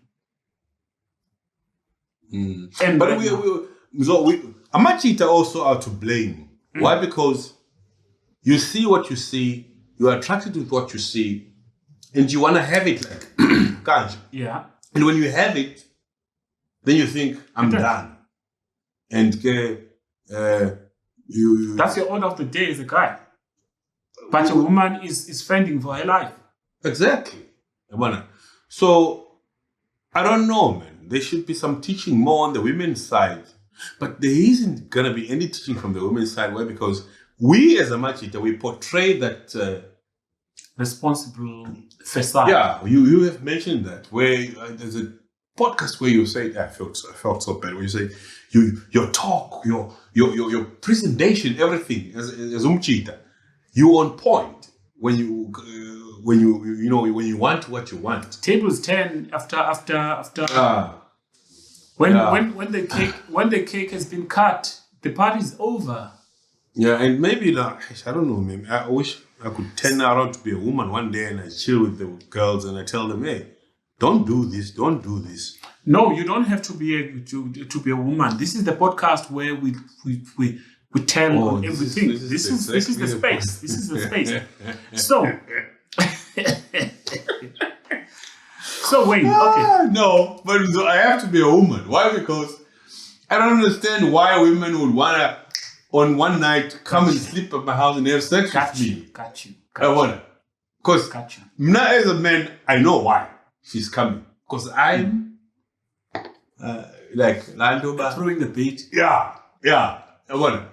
And but Amachita also are to blame. Why? Because you see what you see, you are attracted with what you see, and you want to have it like Kanji. Yeah. And when you have it, then you think, I'm done. And you that's your order of the day as a guy. But a woman is fending for her life. Exactly. So, I don't know, man. There should be some teaching more on the women's side. But there isn't going to be any teaching from the women's side. Why? Because we as a Machita, we portray that... responsible facade. Yeah, you have mentioned that. Where there's a podcast where you say, I felt so bad, where you say, your talk, your presentation, everything, as Umchita, you're on point when you want what you want. Tables turn after. When the cake has been cut, the party's over. Yeah, and maybe I don't know. Maybe I wish I could turn around to be a woman one day and I chill with the girls and I tell them, hey, don't do this, don't do this. No, you don't have to be a woman. This is the podcast where we tell everything. This is the space. This is the space. So Wayne, okay. No, but I have to be a woman. Why? Because I don't understand why women would wanna on one night come and sleep at my house and have sex with me. Got you. I wanna. Because now as a man, I know why she's coming. Because I'm like Landoba. Throwing the bait. Yeah. I wanna.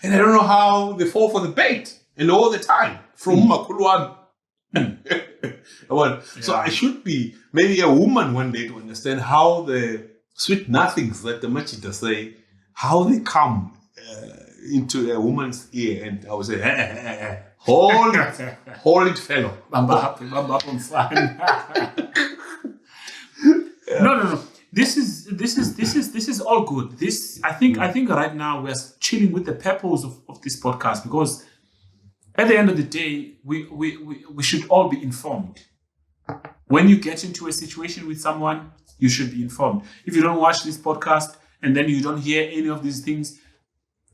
And I don't know how they fall for the bait. And all the time. From Makuluan. So I should be maybe a woman one day to understand how the sweet nothings that the Machita say, how they come into a woman's ear and I would say, hold it, fellow. Bamba up, mfana. No. This is all good. I think right now we're chilling with the purpose of this podcast, because at the end of the day, we should all be informed. When you get into a situation with someone, you should be informed. If you don't watch this podcast and then you don't hear any of these things,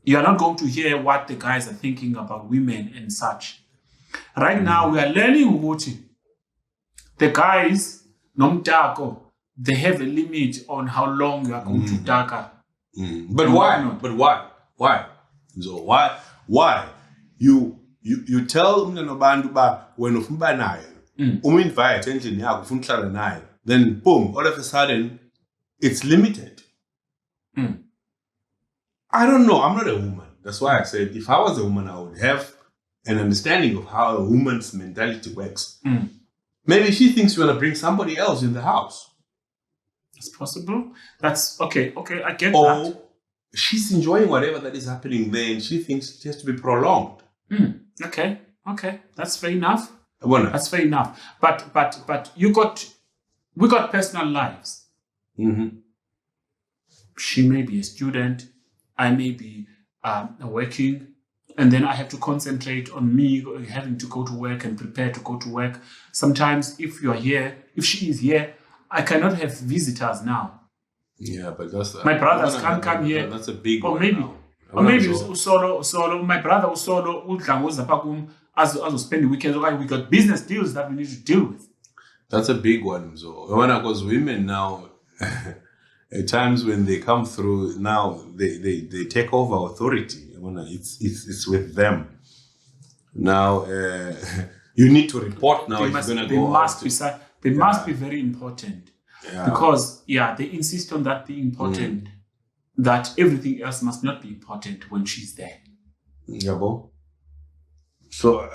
you are not going to hear what the guys are thinking about women and such. Right now, we are learning ukuthi the guys, nomtako, they have a limit on how long you are going to taka. But why? But why? So why? You tell umnanobantu ba wena ufuna uba naye, uminvite endlini yakho ufuna uhlala naye, then boom, all of a sudden it's limited. I don't know. I'm not a woman. That's why I said if I was a woman, I would have an understanding of how a woman's mentality works. Maybe she thinks you want to bring somebody else in the house. It's possible. That's okay. I get Or that. she's enjoying whatever that is happening there and she thinks it has to be prolonged. Okay. That's fair enough. Well, That's fair enough. But we got personal lives. She may be a student. I may be working. And then I have to concentrate on me having to go to work and prepare to go to work. Sometimes if she is here, I cannot have visitors now. Yeah, but that's My brothers can't come here. That's a big Or one. maybe, now. or maybe solo. My brother solo udlangoza pakum as spend the weekends. Okay, we got business deals that we need to deal with. That's a big one. So because women now, at times when they come through, now they take over authority. It's with them. Now you need to report now if you're gonna go. They must be very important. Because they insist on that being important. That everything else must not be important when she's there. Yabo. So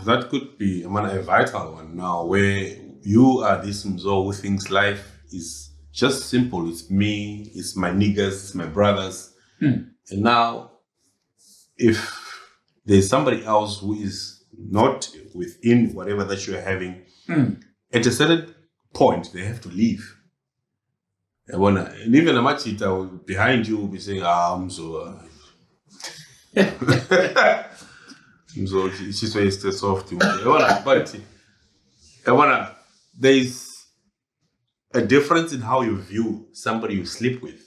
that could be a vital one now, where you are this Mzo who thinks life is just simple. It's me, it's my niggas, it's my brothers. And now, if there's somebody else who is not within whatever that you're having, at a certain point, they have to leave. And even a machita behind you will be saying, I'm so... So she's very soft. But there's a difference in how you view somebody you sleep with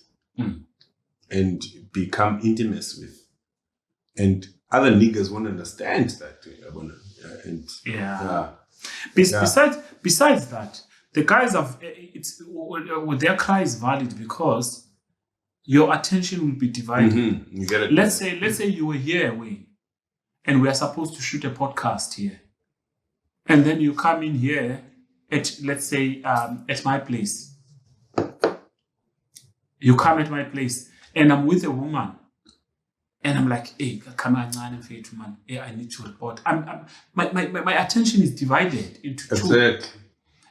and become intimate with. And other niggas won't understand that. Besides that, the guys have their cry is valid because your attention will be divided. You get it. Let's say you were here, Wayne, and we are supposed to shoot a podcast here, and then you come in here at, let's say, at my place. You come at my place, and I'm with a woman, and I'm like, hey, come on, man, I need to report. My attention is divided into two. Exactly.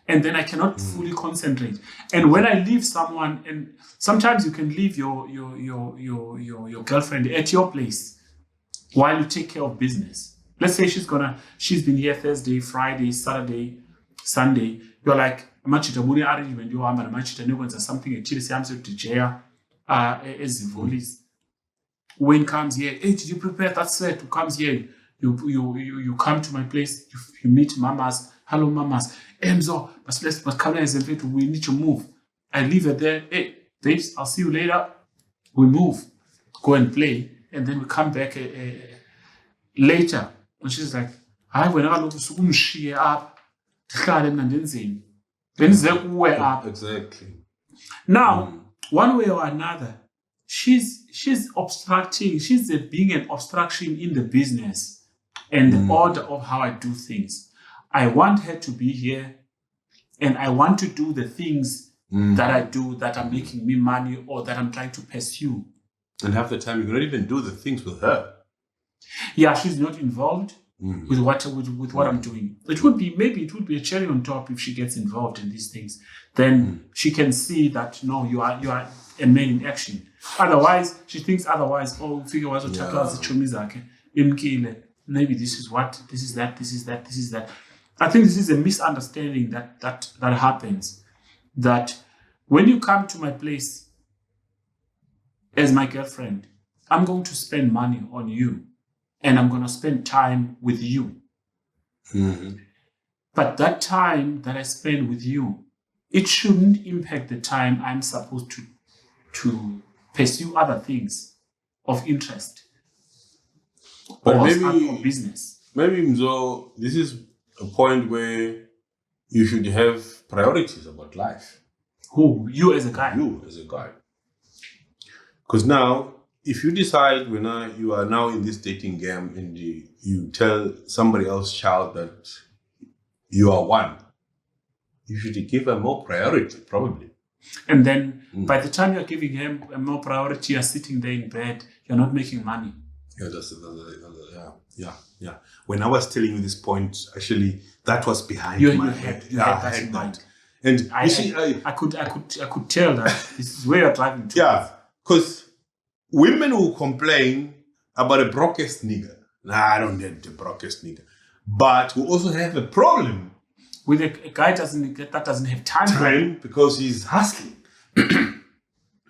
And then I cannot fully concentrate. And when I leave someone, and sometimes you can leave your girlfriend at your place while you take care of business. Let's say she's been here Thursday, Friday, Saturday, Sunday. You're like, machita arrangement you have machita something at Chile to Jaya as volley. When comes here, hey, did you prepare that set? Who comes here? You come to my place, you meet mamas. Hello, mamas. Emzo, but we need to move. I leave it there. Hey, babes, I'll see you later. We move, go and play, and then we come back later. And she's like, "Hi, when I look to share up, Exactly. Now, one way or another, she's obstructing. She's being an obstruction in the business and the order of how I do things. I want her to be here, and I want to do the things that I do that are making me money or that I'm trying to pursue. And half the time, you cannot even do the things with her. Yeah, she's not involved with what I'm doing. It would be a cherry on top if she gets involved in these things. Then she can see that no, you are a man in action. Otherwise, she thinks otherwise. Oh, figure was maybe this is what, this is that, this is that, this is that. I think this is a misunderstanding that happens. That when you come to my place as my girlfriend, I'm going to spend money on you and I'm going to spend time with you. Mm-hmm. But that time that I spend with you, it shouldn't impact the time I'm supposed to pursue other things of interest. But or maybe business. Maybe Mzo, this is a point where you should have priorities about life. Who? You as a guy? You as a guy. Because now, if you decide when you are now in this dating game and you tell somebody else's child that you are one, you should give her more priority, probably. And then by the time you're giving him a more priority, you're sitting there in bed, you're not making money. Yeah. When I was telling you this point, actually, that was behind my head. You had that in mind. And I could tell that this is where you're driving to. Yeah, because women will complain about a brokest nigga. Nah, I don't need the brokest nigga. But we also have a problem with a guy that doesn't have time because he's hustling.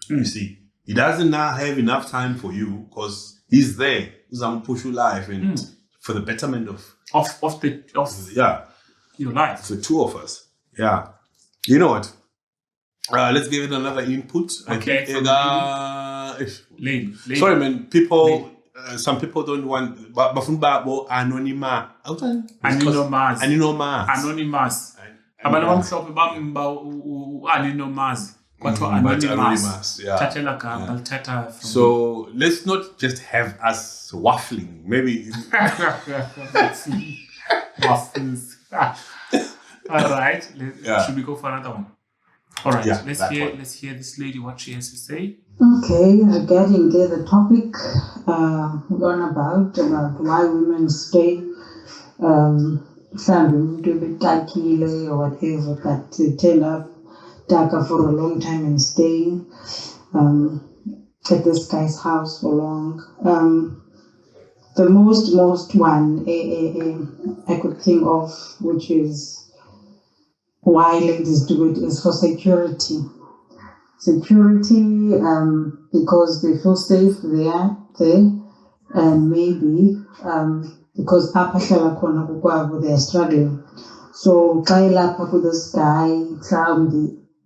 You see, he doesn't now have enough time for you because he's there. He's on push your life and for the betterment of your life. The two of us. Yeah. You know what? Let's give it another input. Okay. Lady. Sorry, man. People. Some people don't want. But anonymous. Anonymous. Abantu bamhlophe bamba anonymous. Anonymous. Yeah. So let's not just have us waffling. Maybe. Waffles. All right. Should we go for another one? All right. Yeah, let's hear this lady what she has to say. Okay, regarding the topic on about why women stay, some do be takile or whatever, but they turn up darker for a long time and staying at this guy's house for long. The most one I could think of, which is why ladies do it, is for security. Security, because they feel safe there, and maybe because they are struggling. So lapha with this guy,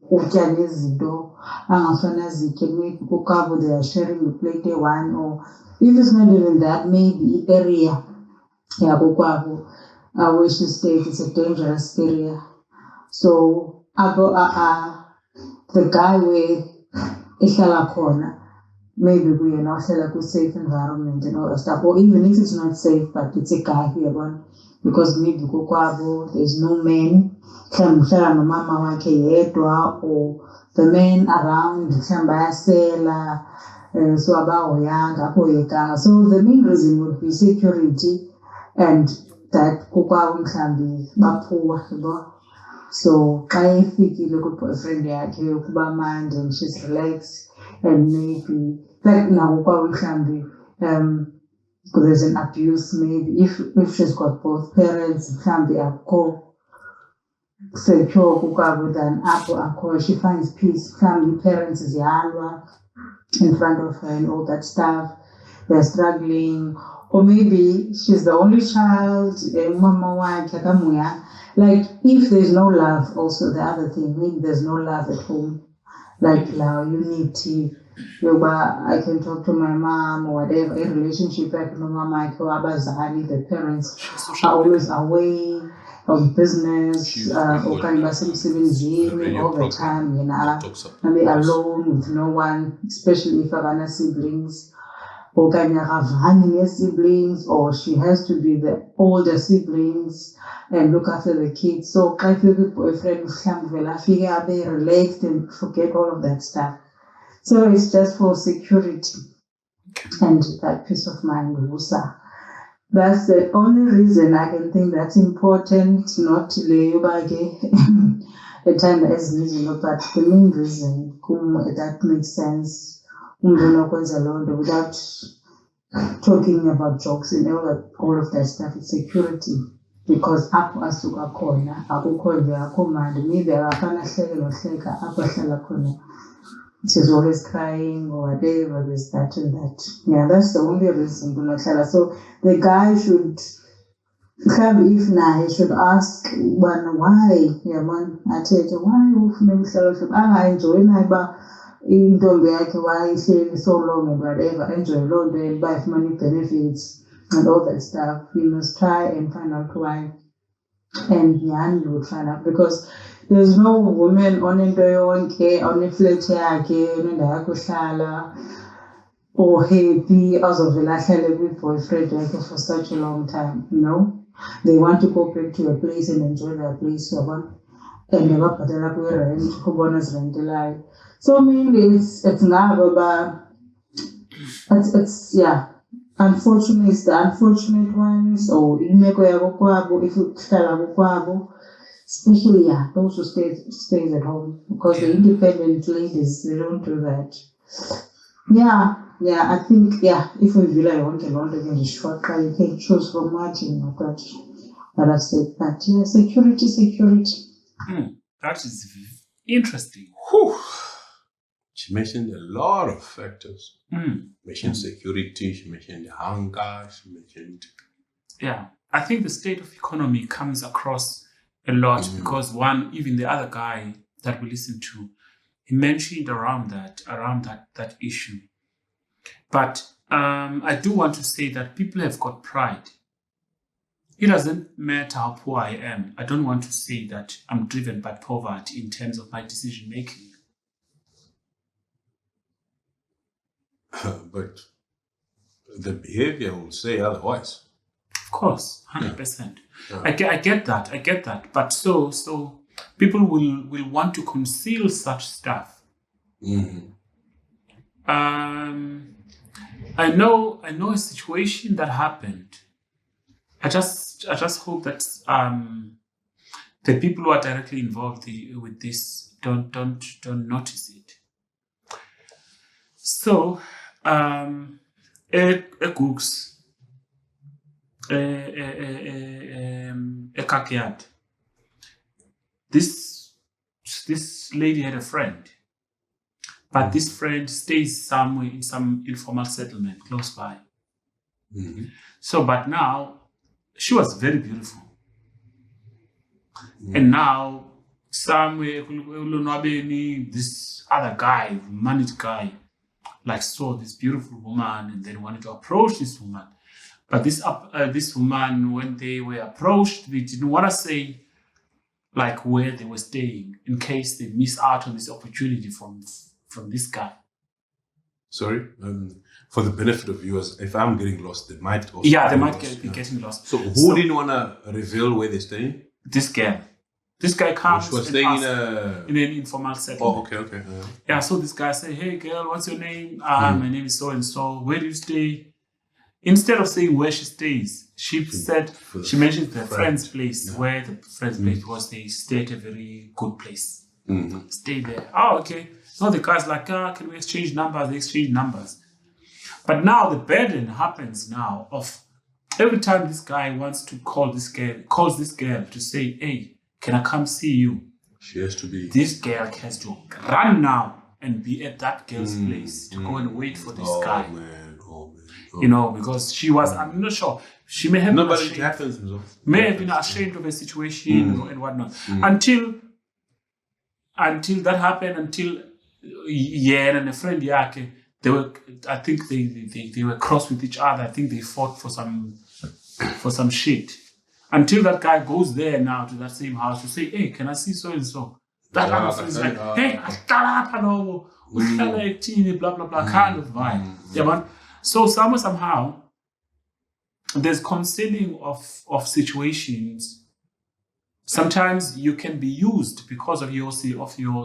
utya nezinto angafana zitye, maybe kukwabo they are sharing the plate one, or if it's not even that, maybe area yakokwabo where she stays is a dangerous area. So the guy where ihlala khona, maybe kuyena uhlala ku safe environment and all that stuff, or even if it's not safe but it's a guy here one, because maybe kokwabo there's no man, mhlawumbe uhlala nomama wakhe yedwa, or the men around mhlawumbe bayasela, so abahoyanga aboyekanga. So the main reason would be security and that kokwabo mhlawumbe baphuwa yabo. So xa efikile ku-boyfriend yakhe ukuba mandi and she's relaxed, and maybe like now mhlawumbe there's an abuse, maybe if she's got both parents mhlawumbe akho secure kukwabo, then akho she finds peace. Mhlawumbe parents ziyalwa in front of her and all that stuff, they're struggling, or maybe she's the only child, mama wakhe akamuya. Like, if there's no love, also the other thing, maybe there's no love at home. Like, now unity, I can talk to my mom or whatever, a relationship like mama, the parents are always away of business, or kind of all the time, and they're alone with no one, especially if I have siblings. Or kind of have siblings, or she has to be the older siblings and look after the kids. So I feel good boyfriend be relaxed and forget all of that stuff. So it's just for security and that peace of mind. That's the only reason I can think that's important, not to lay at time ezininzi, but the main reason that makes sense without talking about jokes and all of that stuff is security. Because apho asuka khona akukho nje akho mandi, maybe akafana hleke nohleka apho ahlala khona. She's always crying or whatever, this, that, and that. Yeah, that's the only reason. So the guy should have, if now, he should ask why, yeah, man, I tell you, why I enjoy my intombi yakhe, why ihleli so long and whatever, enjoy long day and buy money benefits and all that stuff. We must try and find out why. And Jan will find out, because there's no woman on into yonke on a flat yakhe nendawo yokuhlala or happy azovela ahlale with boyfriend yakhe for such a long time. No, they want to go back to a place and enjoy their place, and ababhatala kwi-rent kubona zirentelayo. So mainly it's ngabo ba, it's yeah, unfortunately it's the unfortunate ones, or imeko yabo kwabo, if uhlala kwabo. Especially, yeah, those who stays at home, because the independent ladies, they don't do that. Yeah, I think, if we really want to learn in the short time, you can choose from watching but I've said that. Yeah, security. That is interesting. Whew. She mentioned a lot of factors. Mm. Mentioned security, she mentioned hunger, she mentioned... Yeah, I think the state of economy comes across a lot because even the other guy that we listened to, he mentioned around that issue. But I do want to say that people have got pride. It doesn't matter how poor I am. I don't want to say that I'm driven by poverty in terms of my decision making. But the behavior will say otherwise. Of course, 100%. Yeah. I get that. But so people will want to conceal such stuff. Mm-hmm. I know a situation that happened. I just hope that the people who are directly involved with this don't notice it. So, Googs. Kakyat. This lady had a friend, but this friend stays somewhere in some informal settlement close by. Mm-hmm. So, but now she was very beautiful, and now somewhere this other guy, managed guy, like saw this beautiful woman and then wanted to approach this woman. But this woman, when they were approached, they didn't want to say like where they were staying in case they miss out on this opportunity from this guy. Sorry, for the benefit of viewers, if I'm getting lost, they might also. Yeah, they might be getting lost. So who didn't want to reveal where they're staying? This girl. This guy comes. She was staying in an informal settlement. Oh, okay. Yeah. So this guy said, "Hey, girl, what's your name? My name is so and so. Where do you stay?" Instead of saying where she stays, she mentioned the friend's place, where the friend's place was. They stay at a very good place. Mm-hmm. Stay there. Oh, okay. So the guy's like, can we exchange numbers? They exchange numbers. But now the burden happens now of every time this guy wants to calls this girl to say, hey, can I come see you? She has to be. This girl has to run now and be at that girl's place to go and wait for this guy. Oh, man. You know, because she was, I'm not sure, she may have been ashamed of a situation and whatnot. Until that happened, until Yen and a friend Yake, I think they were cross with each other. I think they fought for some shit. Until that guy goes there now to that same house to say, hey, can I see so and so? That other friend is like, hey, blah blah blah kind of vibe. Yeah, man. So somehow there's concealing of situations. Sometimes you can be used because of your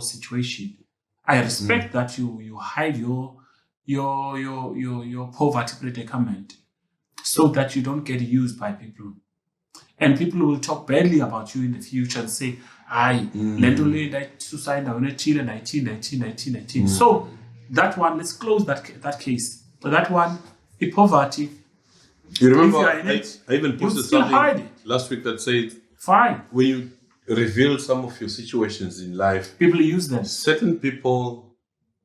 situation. I respect that you hide your poverty predicament so that you don't get used by people. And people will talk badly about you in the future and say, "Aye, lento le suicide na chile 19. So that one, let's close that case. But that one, the poverty. You remember, If you are in it, I even you posted still hide something it. last week that said, Fine. when you reveal some of your situations in life, People use them. certain people,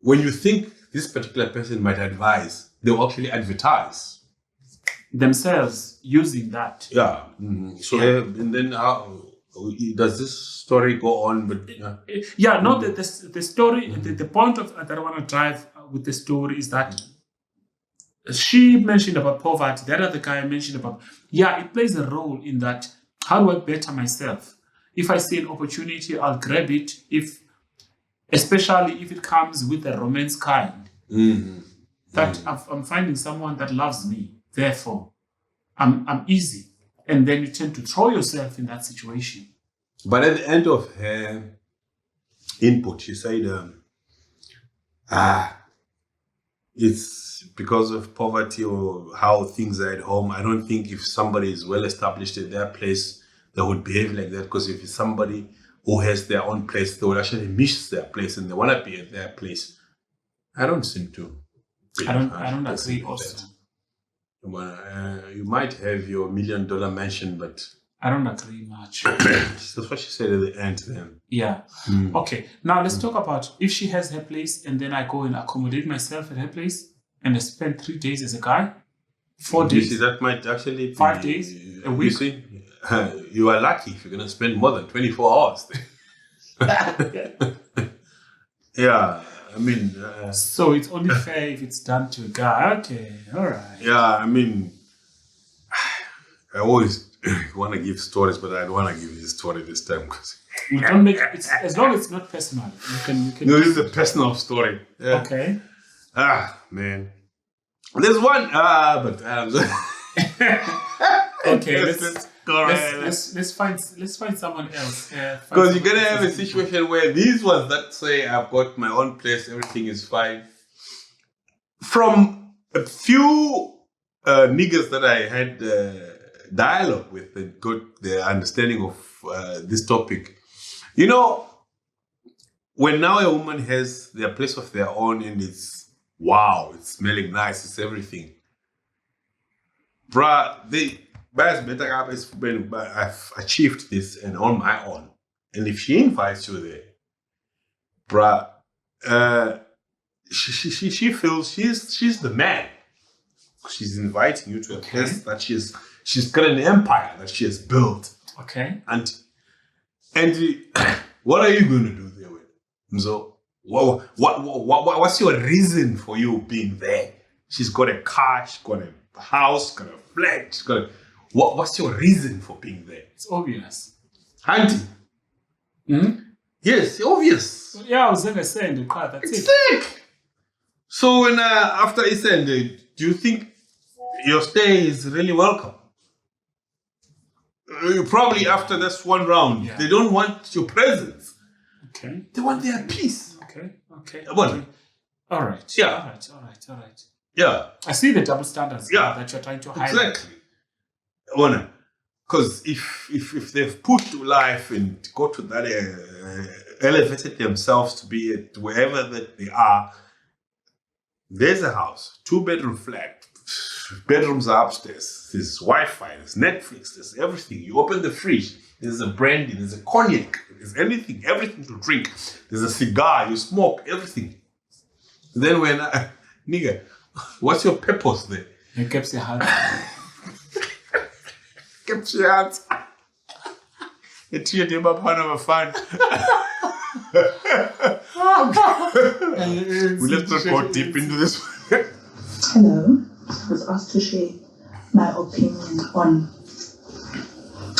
when you think this particular person might advise, they will actually advertise. Themselves using that. Yeah. So, and then how does this story go on? But Yeah, no, the story, the point of that I want to drive with the story is that she mentioned about poverty. The other guy mentioned about, it plays a role in that. How do I better myself? If I see an opportunity, I'll grab it. Especially if it comes with a romance kind, that I'm finding someone that loves me. Therefore, I'm easy. And then you tend to throw yourself in that situation. But at the end of her input, she said, it's because of poverty or how things are at home. I don't think if somebody is well established at their place, they would behave like that. Because if it's somebody who has their own place, they would actually miss their place and they want to be at their place. I don't seem to. I don't agree also. Well, you might have your $1 million mansion, but I don't agree much. that's what she said at the end then. Yeah. Okay. Now let's talk about if she has her place and then I go and accommodate myself at her place and I spend 3 days as a guy, 4 You days. see, that might actually be, 5 days, a week. You see, you are lucky if you're going to spend more than 24 hours there. Yeah, I mean... so it's only fair if it's done to a guy. Okay, all right. Yeah, I mean, I always want to give stories, but I don't want to give this story this time because... You don't make it, as long as it's not personal. You can. No, this is a personal story. Yeah. Okay. Man. There's one, but... Okay, let's go ahead. let's find someone else. Because you're gonna have a situation where these ones that say I've got my own place, everything is fine. From a few niggas that I had dialogue with and got the understanding of this topic, you know, when now a woman has their place of their own and it's wow, it's smelling nice, it's everything. Bruh, I've achieved this and on my own. And if she invites you there, bruh, she feels she's the man. She's inviting you to a place that she's got an empire that she has built. Okay. And what are you going to do there with? So what's your reason for you being there? She's got a car, she's got a house, got a flat, she's got a... What's your reason for being there? It's obvious. Auntie. Yes, obvious. Yeah, I was gonna say in the car. That's It's it. sick. So when after it's ended, do you think your stay is really welcome? Probably after this one round, they don't want your presence. Okay. They want their peace. Okay. What? All right. Yeah. All right. Yeah. I see the double standards that you're trying to highlight. Exactly. Because if they've pushed to life and go to that elevated themselves to be at wherever that they are, there's a house, 2-bedroom flat, bedrooms are upstairs, there's Wi-Fi, there's Netflix, there's everything. You open the fridge, there's a brandy, there's a cognac, there's everything to drink, there's a cigar, you smoke, everything. Then when nigga, what's your purpose there? It keeps your heart. Keeps your heart. It's your name up on our fan. Let's not go deep into this. Hello. I was asked to share my opinion on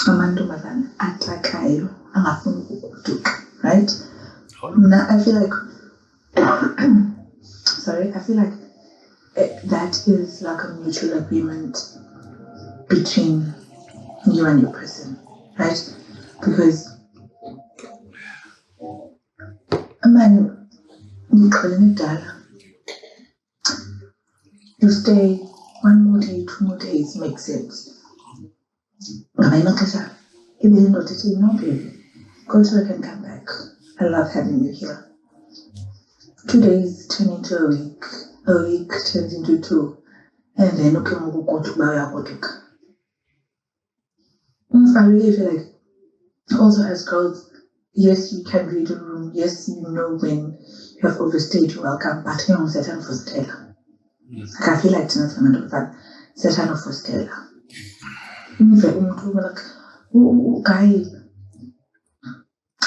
amantombazane atakayo angafuni ukuduka, right? Now I feel like that is like a mutual agreement between you and your person, right? Because a man you stay 1 more day, 2 more days makes sense. ngamanye amaxesha ibe indoda ithi, no baby, go to work and come back. I love having you here. 2 days turn into a week turns into 2, and then okay, ngokugoduka uba uyagoduka. I really feel like also as girls, yes, you can read a room, yes, you know when you have overstayed your welcome, but you know, certain for Stella. Like, I feel like tonight I'm going to certain for Stella. Like, guy,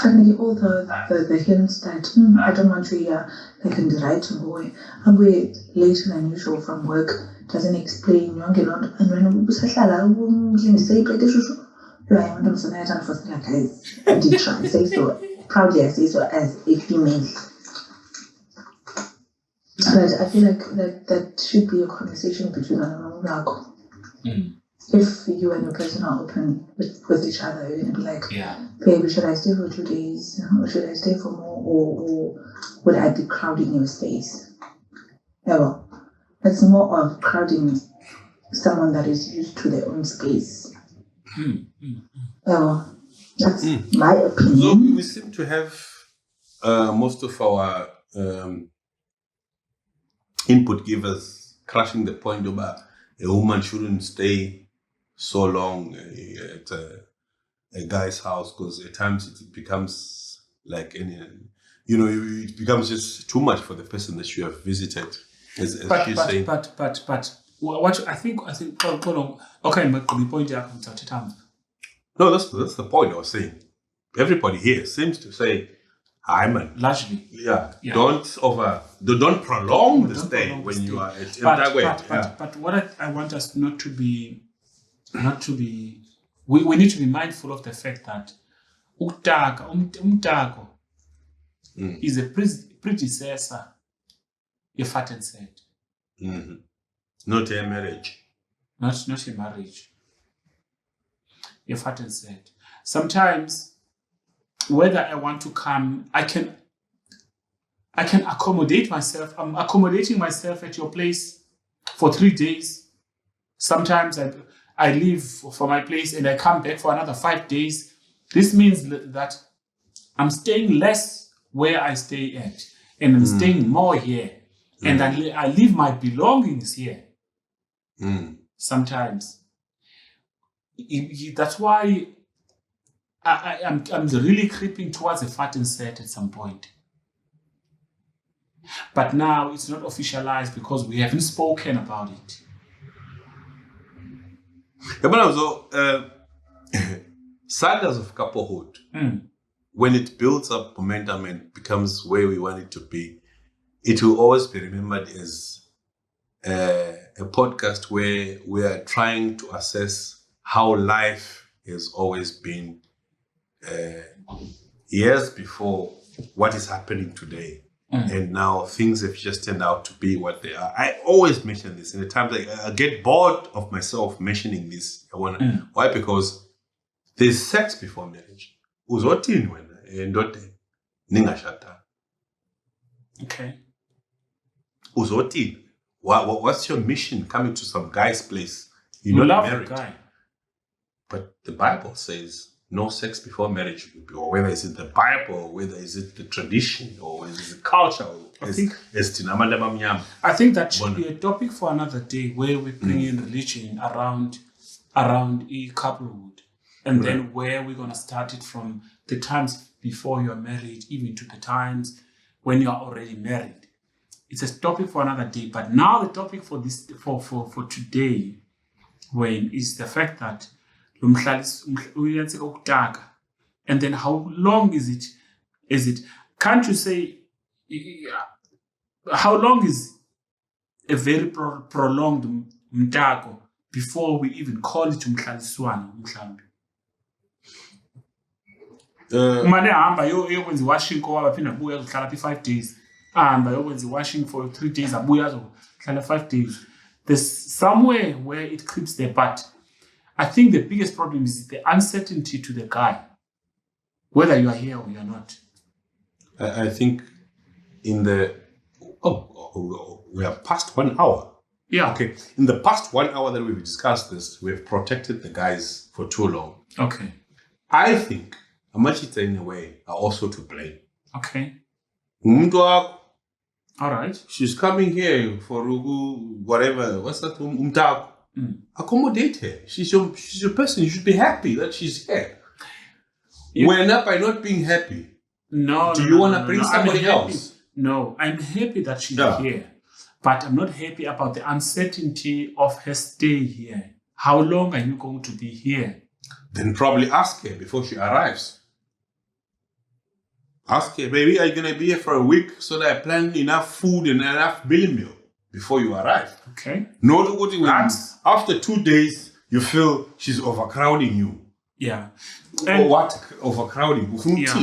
and all the hints that I don't want to hear, like in the right boy, I'm way later than usual from work, doesn't explain, you get on, and when we say, I want them to night and for guys, I did try, say so, proudly I say so as a female. But I feel like that should be a conversation between Rako. If you and your person are open with each other, you're going to be like, baby, should I stay for 2 days? Or should I stay for more? Or would I be crowding your space? Well, it's more of crowding someone that is used to their own space. Well, that's my opinion. So we seem to have most of our input givers crushing the point about a woman shouldn't stay so long at a guy's house, because at times it becomes like it becomes just too much for the person that you have visited. But what I think okay, my point here comes out. No, that's the point I was saying. Everybody here seems to say, "Hi, man." Largely, Don't prolong the stay when you are at that way. But what I want us not to be, we need to be mindful of the fact that umtako is a predecessor. Your fat and said, not a marriage. Not a marriage. Your fat and said. Sometimes, whether I want to come, I can accommodate myself. I'm accommodating myself at your place for 3 days. Sometimes I leave for my place and I come back for another 5 days. This means that I'm staying less where I stay at, and I'm staying more here. And I leave my belongings here. Sometimes. That's why I'm really creeping towards a fat and set at some point. But now it's not officialized because we haven't spoken about it. But also, sagas of couplehood, when it builds up momentum and becomes where we want it to be, it will always be remembered as a podcast where we are trying to assess how life has always been years before what is happening today. And now things have just turned out to be what they are. I always mention this, and at times I get bored of myself mentioning this. Why? Because there's sex before marriage. Uzotini wena endoda ningashada. Okay. Uzotini. What's your mission coming to some guy's place? You're not married. The guy. But the Bible says no sex before marriage, or whether it's in the Bible, or whether it's the tradition, or is it culture. I think that should be a topic for another day, where we bring in religion around couplehood, and then where we're gonna start it from the times before you're married, even to the times when you are already married. It's a topic for another day. But now the topic for this for today, Wayne, is the fact that and then how long is it? Can't you say how long is a very prolonged mtako before we even call it umhlaliswano mhlambi? Mane hamba yokwenza washing ko waphinda buya kuhlala 5 days. Ahamba yokwenza washing for 3 days abuya azohlala 5 days. There's somewhere where it creeps there, but I think the biggest problem is the uncertainty to the guy, whether you are here or you're not. I think we are past 1 hour. Yeah. Okay. In the past 1 hour that we've discussed this, we've protected the guys for too long. Okay. I think Amachita in a way are also to blame. Okay. Umuntu wakho, All right. she's coming here for whatever. What's that? Umtako. Accommodate her. She's your person. You should be happy that she's here. Yeah. We're not by not being happy. No. Do you want to bring somebody else? No, I'm happy that she's Yeah. here, but I'm not happy about the uncertainty of her stay here. How long are you going to be here? Then probably ask her before she arrives. Ask her, baby, are you going to be here for a week so that I plan enough food and enough billing meal before you arrive? Okay. Not what when That's- after 2 days you feel she's overcrowding you. Yeah. Or what? Overcrowding. Yeah.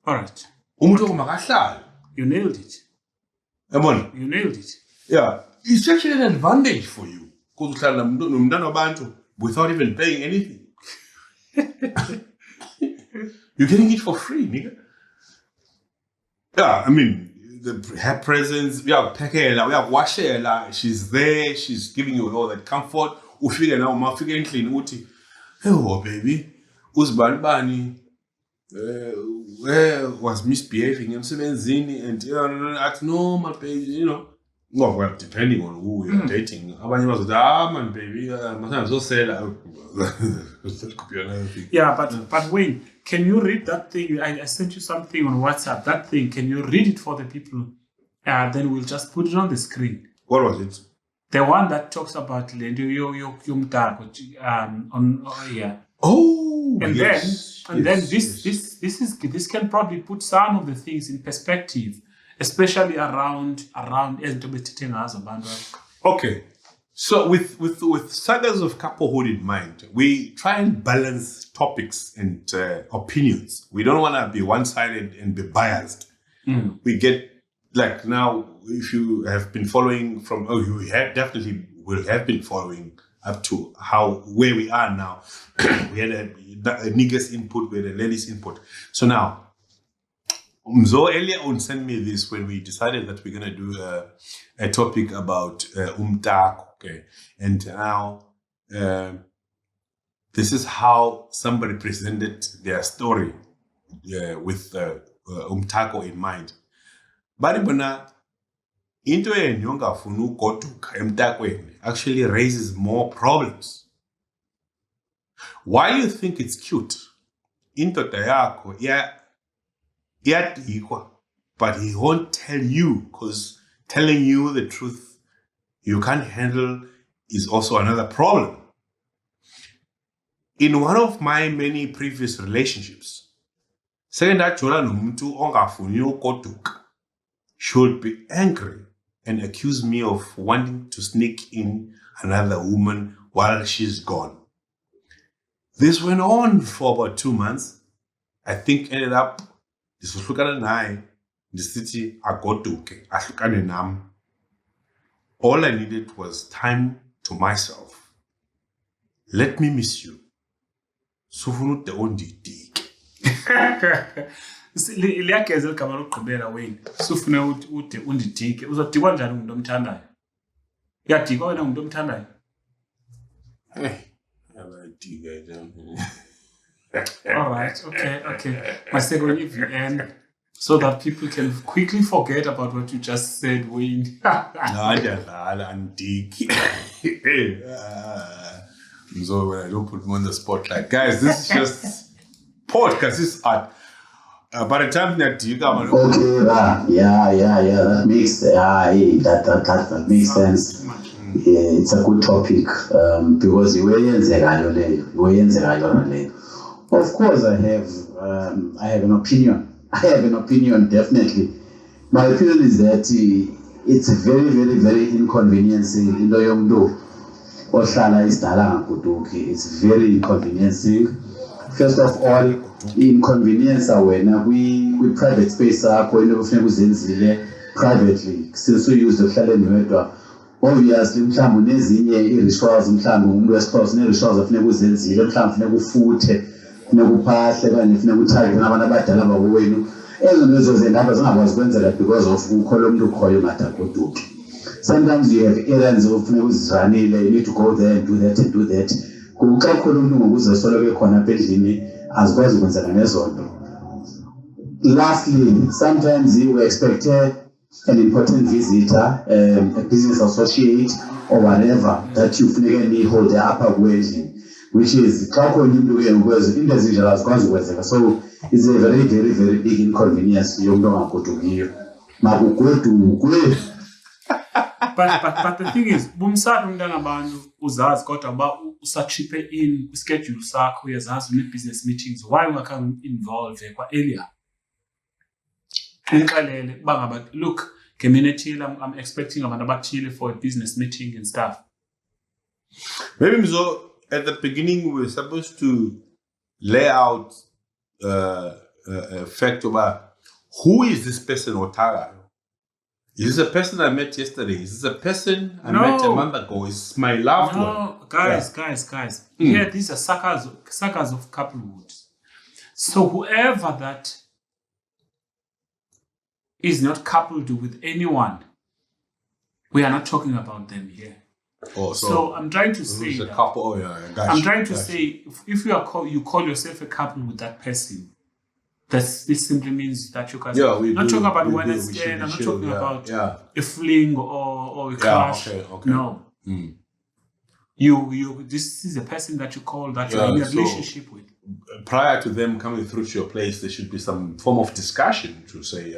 All right. Umuntu makahlala. You nailed it. Yabona? You nailed it. Yeah. It's actually an advantage for you. Because uhlala nomntana wabantu without even paying anything. You're getting it for free, nigga. Yeah, I mean, her presence, uyakuwashela, she's there, she's giving you all that comfort. Ufike now, mafike endlini uthi, "Hey, baby, uzibani bani was misbehaving emsebenzini," and act no, my baby, well, depending on who you're dating. Abanye bazothi, man, baby, masana zosela. That could be another thing. Yeah, but Wayne, can you read that thing? I sent you something on WhatsApp. That thing, can you read it for the people? Then we'll just put it on the screen. What was it? The one that talks about yeah. Oh, And yes. then this can probably put some of the things in perspective, especially around Okay. So with sagas of couplehood in mind, we try and balance topics and opinions. We don't want to be one-sided and be biased. We get, like now, if you have been following you have definitely will have been following up to where we are now. We had a nigger's input, we had a lady's input. So now, Mzo earlier on sent me this when we decided that we're going to do a topic about umtako. Okay, and now this is how somebody presented their story with umtako in mind. Bari bona into yongafuna ugoduka emtakweni actually raises more problems. While you think it's cute, indoda yakho iyadikwa, but he won't tell you, because telling you the truth you can't handle is also another problem. In one of my many previous relationships, sendajola nomuntu ongafuni ugoduka should be angry and accuse me of wanting to sneak in another woman while she's gone. This went on for about 2 months. I think ended up ndisohlukana naye ndisithi agoduke ahlukane nami. All I needed was time to myself. Let me miss you. Sufuna ude undidike. Liyageza igama lokugqibela Wayne. Sufuna ude undidike. Uzodikwa njani umuntu omthandayo? Uyadikwa wena umuntu omthandayo? All right, okay. My second VN, so that people can quickly forget about what you just said, Wayne. So when I don't put him on the spotlight, guys, this is just podcast. This is art. By the time that you come, Okay, yeah, that makes that makes sense. Yeah, it's a good topic because of course I have an opinion. I have an opinion, definitely. My opinion is that it's very, very, very inconveniencing. It's very inconveniencing. First of all, inconvenience when we private space privately, since we use the obviously mhlawumbe nezinye i-rituals mhlawumbe umuntu wesixhosa ne-rituals afuneka uzenzile mhlawumbe funeka ufuthe funeka uphahle kanye funeka uthake nabantu abadala bakowenu ezo nto ezo zendaba zingakwazi kwenzela because of ukho lo muntu ukhoyo ngadagoduki. sometimes you have errands ofuneka uzizranile, you need to go there and do that and do that. Kuxa khona umuntu ngokuzesoloko ekhona apha endlini azikwazi ukwenzeka nezonto. Lastly, sometimes we expect an important visitor, a business associate or whatever that you funeka hold the upper wedge, which is xa khona into ke ukwenza into ezinjalo azikwazi ukwenzeka. So it's a very, very, very big inconvenience yomuntu ongagodukiyo. Makugodukwe. But the thing is, bumsaphi umntana abantu uzazi kodwa uba usachipe in schedule sakho uyazazi une-business meetings, why ungakhange involve kwa earlier? Unixelele uba ngaba look ngemini ethile I'm expecting abantu abathile for a business meeting and stuff. Maybe so at the beginning we were supposed to lay out a fact about who is this person Otaga. Is this a person I met yesterday? Is this a person I met a month ago? Is this my loved one? No, guys. Yeah, these are suckers of couplehood. So whoever that is not coupled with anyone, we are not talking about them here. Oh, so I'm trying to say a couple. Oh, yeah, gotcha, I'm trying to say if you call yourself a couple with that person, this simply means that you guys. Yeah, we not do, talking about we one do, night we should stand. be I'm not chill, talking yeah, about yeah. a fling or a crush. Okay. No. You. This is a person that you call that you're in a relationship with. Prior to them coming through to your place, there should be some form of discussion to say,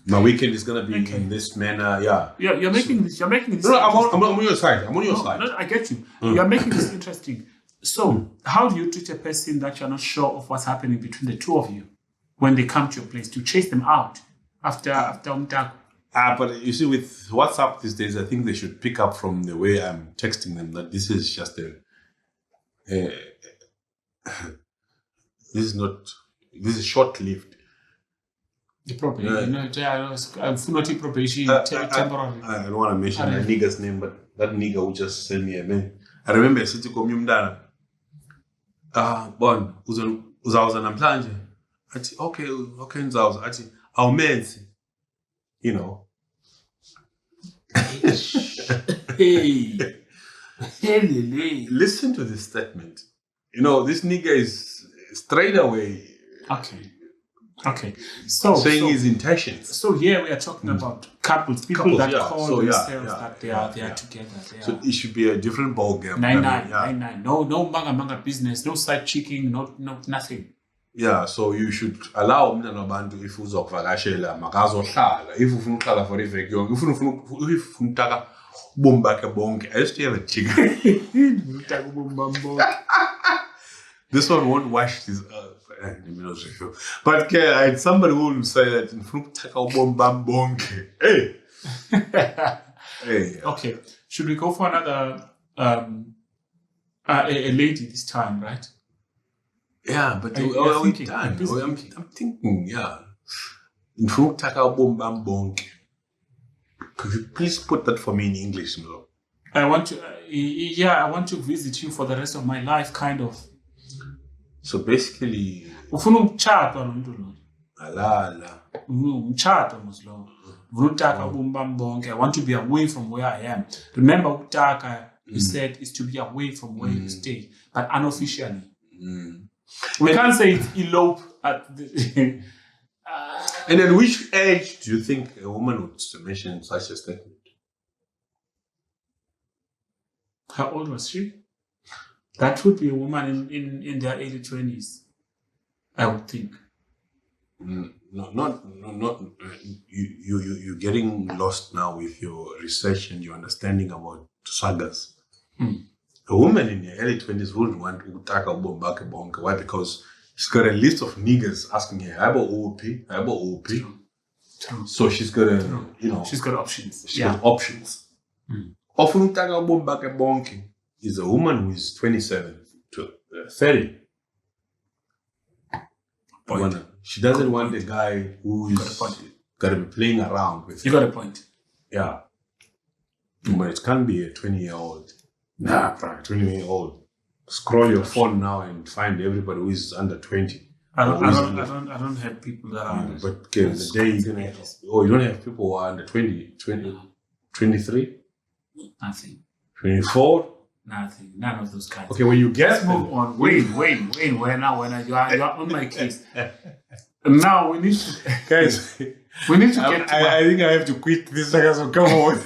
my weekend is gonna be in this manner. Yeah. Yeah, you're making this. No, I'm on your side. I'm on your side. No, I get you. You're making this interesting. So, how do you treat a person that you're not sure of what's happening between the two of you when they come to your place? Do you chase them out after umtako? But you see, with WhatsApp these days, I think they should pick up from the way I'm texting them that this is just this is short-lived. The probation, probation temporary. I don't want to mention that nigga's name, but that nigga who just sent me a mail. I remember sithi komnyumdana. Bon, uzawuza namhlanje. Athi okay ngizawuza. Athi awumenzi. You know. Hey. Listen to this statement. You know, this nigga is straight away So saying his intentions. So here we are talking about couples that call themselves that they are together. So it should be a different ball game. 99. No manga business, no side checking, no nothing. Yeah, so you should allow umntana wabantu if uzokuvakashela makazohlala. If ufuna ukuhlala for iveki yonke, if ufuna utaka ubomi bakhe bonke. I used to have a chicken. This one won't wash his but I had somebody who will say that ufuna ukutaka ubomi bam bonke. Hey. Hey. Okay. Should we go for another a lady this time, right? Yeah, but I'm thinking, yeah. Ufuna ukutaka ubomi bam bonke. Could you please put that for me in English, Mlo? I want to visit you for the rest of my life, kind of. So basically, ufuna ukutshata nomuntu lo. Alala. Umtshato moslo. Ufuna ukutaka ubomi bam bonke. I want to be away from where I am. Remember ukutaka you said is to be away from where you stay, but unofficially. We can't say it's elope at the and at which age do you think a woman would mention such a statement? How old was she? That would be a woman in their early 20s, I would think. Not you're getting lost now with your research and your understanding about sagas. A woman in her early 20s wouldn't want to taka ubomi bakhe bonke. Why? Because she's got a list of niggas asking her, how about OP? True. So she's got she's got options. She's got options. Often utaka ubomi bakhe bonke is a woman who is 27 to 30. She doesn't want a guy who is got to be playing around with her. You got a point. Yeah. But it can't be a 20-year-old. Nah, 20-year-old. Scroll your phone now and find everybody who is under 20. I don't have people that are under. But the day you're gonna you don't have people who are under 20. 23, Nothing. 24. Nothing. None of those kinds. Okay, when you get Let's move on. Wayne, when you are on my case. Now we need to guys, we need to get to I think I have to quit this. Come on.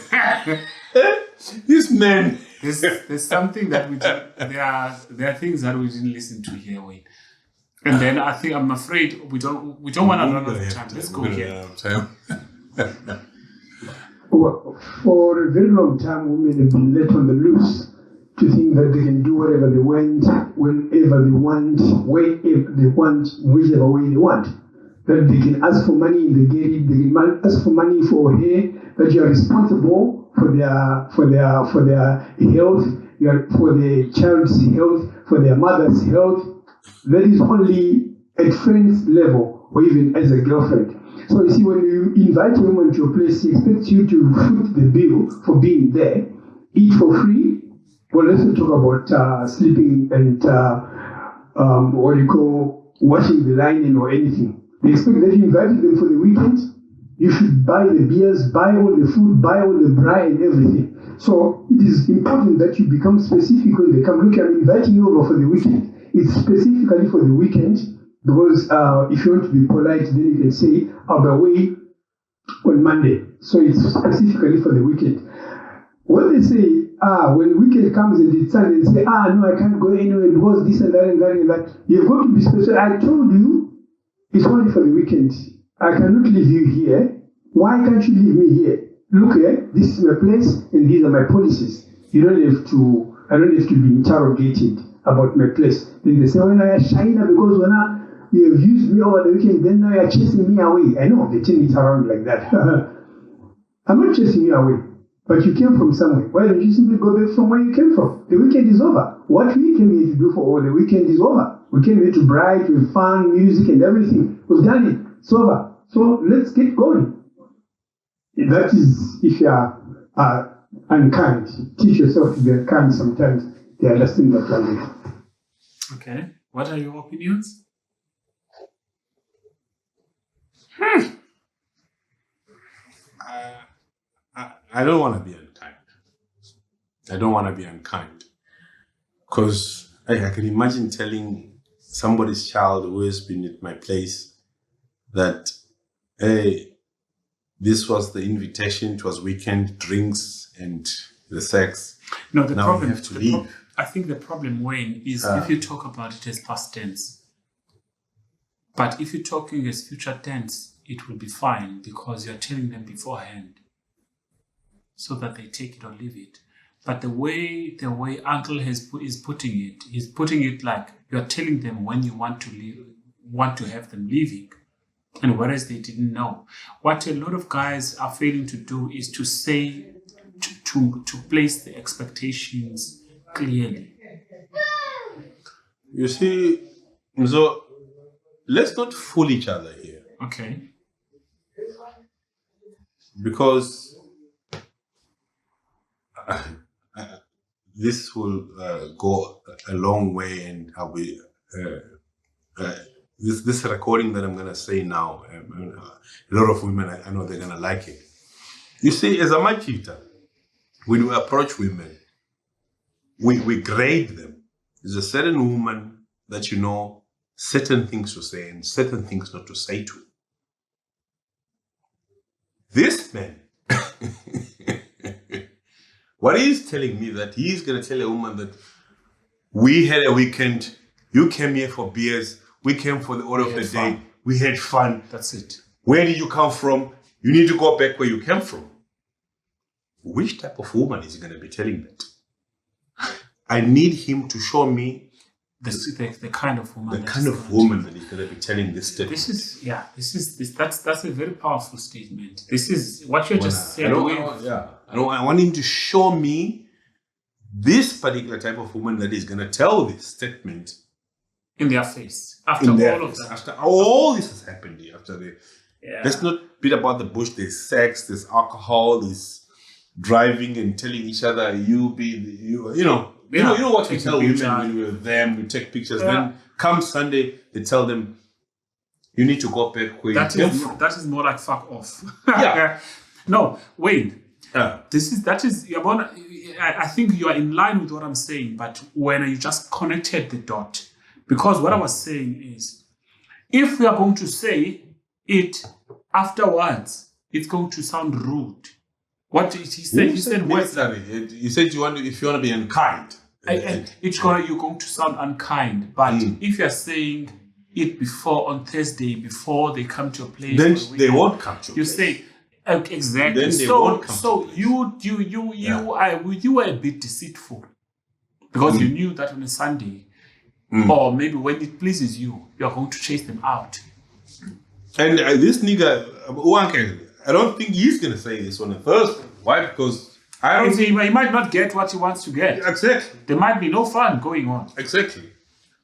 This man. there's something that we do. There are things that we didn't listen to here, Wayne. And then I'm afraid we don't want to run out of time. Let's go here. For a very long time, women have been let on the loose to think that they can do whatever they want, whenever they want, wherever they want, whichever way they want. That they can ask for money and they get it. They can ask for money for hair. That you are responsible for their health. You are for the child's health, for their mother's health. That is only at friends level or even as a girlfriend. So you see, when you invite a woman to your place, she expects you to foot the bill for being there, eat for free. Well, let's not talk about sleeping and washing the linen or anything. They expect that you invited them for the weekend. You should buy the beers, buy all the food, buy all the bra and everything. So it is important that you become specific when they come. Look, I'm inviting you over for the weekend. It's specifically for the weekend because if you want to be polite, then you can say, I'll be away on Monday. So it's specifically for the weekend. When they say, when the weekend comes and it's Sunday, they say, no, I can't go anywhere because this and that and that and that. You've got to be special. I told you, it's only for the weekend. I cannot leave you here. Why can't you leave me here? Look here, this is my place and these are my policies. I don't have to be interrogated about my place. Then they say, well, I am Shaina because when you have used me over the weekend, then now you are chasing me away. I know they turn it around like that. I'm not chasing you away, but you came from somewhere. Why don't you simply go back from where you came from? The weekend is over. What we came here to do for all the weekend is over. We came here to bright with fun, music and everything. We've done it. It's over. So let's get going. That is, if you are unkind, teach yourself to be unkind sometimes. They understand that language. Okay. What are your opinions? I don't want to be unkind. I don't want to be unkind. Because I can imagine telling somebody's child who has been at my place that, hey, this was the invitation, it was weekend, drinks and the sex. No, the now problem we have to leave. I think the problem, Wayne, is if you talk about it as past tense. But if you're talking as future tense, it will be fine because you're telling them beforehand so that they take it or leave it. But the way Uncle is putting it, he's putting it like you're telling them when you want to leave, want to have them leaving, and whereas they didn't know. What a lot of guys are failing to do is to say, to place the expectations clearly. You see, so let's not fool each other here. Okay. Because this will go a long way, and I'll be this recording that I'm going to say now. A lot of women, I know they're going to like it. You see, as a machita, when we approach women, we grade them. There's a certain woman that you know certain things to say and certain things not to say to. This man, what he's telling me that he's going to tell a woman that we had a weekend, you came here for beers, we came for the order of the day, we had fun. That's it. Where did you come from? You need to go back where you came from. Which type of woman is he going to be telling that? I need him to show me the kind of woman. The kind of woman that he's going to be telling this statement. That's a very powerful statement. This is what you just said. I want him to show me this particular type of woman that is going to tell this statement in their face after all of that. After all this has happened, let's not beat about the bush. There's sex, there's alcohol, there's driving and telling each other you know what we tell women when we're with them, we take pictures. Then come Sunday, they tell them you need to go back where you came from. That is more like fuck off. Yeah. No, Wayne, That is Yabona, I think you are in line with what I'm saying, but when you just connected the dot, because what I was saying is, if we are going to say it afterwards, it's going to sound rude. What he said, words like, you said if you want to be unkind. You're going to sound unkind, but if you're saying it before on Thursday, before they come to a place, then they won't come to. You say exactly. Then they won't come so you were a bit deceitful because you knew that on a Sunday, or maybe when it pleases you, you're going to chase them out. And this nigga, Uwanke, I don't think he's gonna say this on the Thursday. Why? Because he might not get what he wants to get. Exactly. There might be no fun going on. Exactly.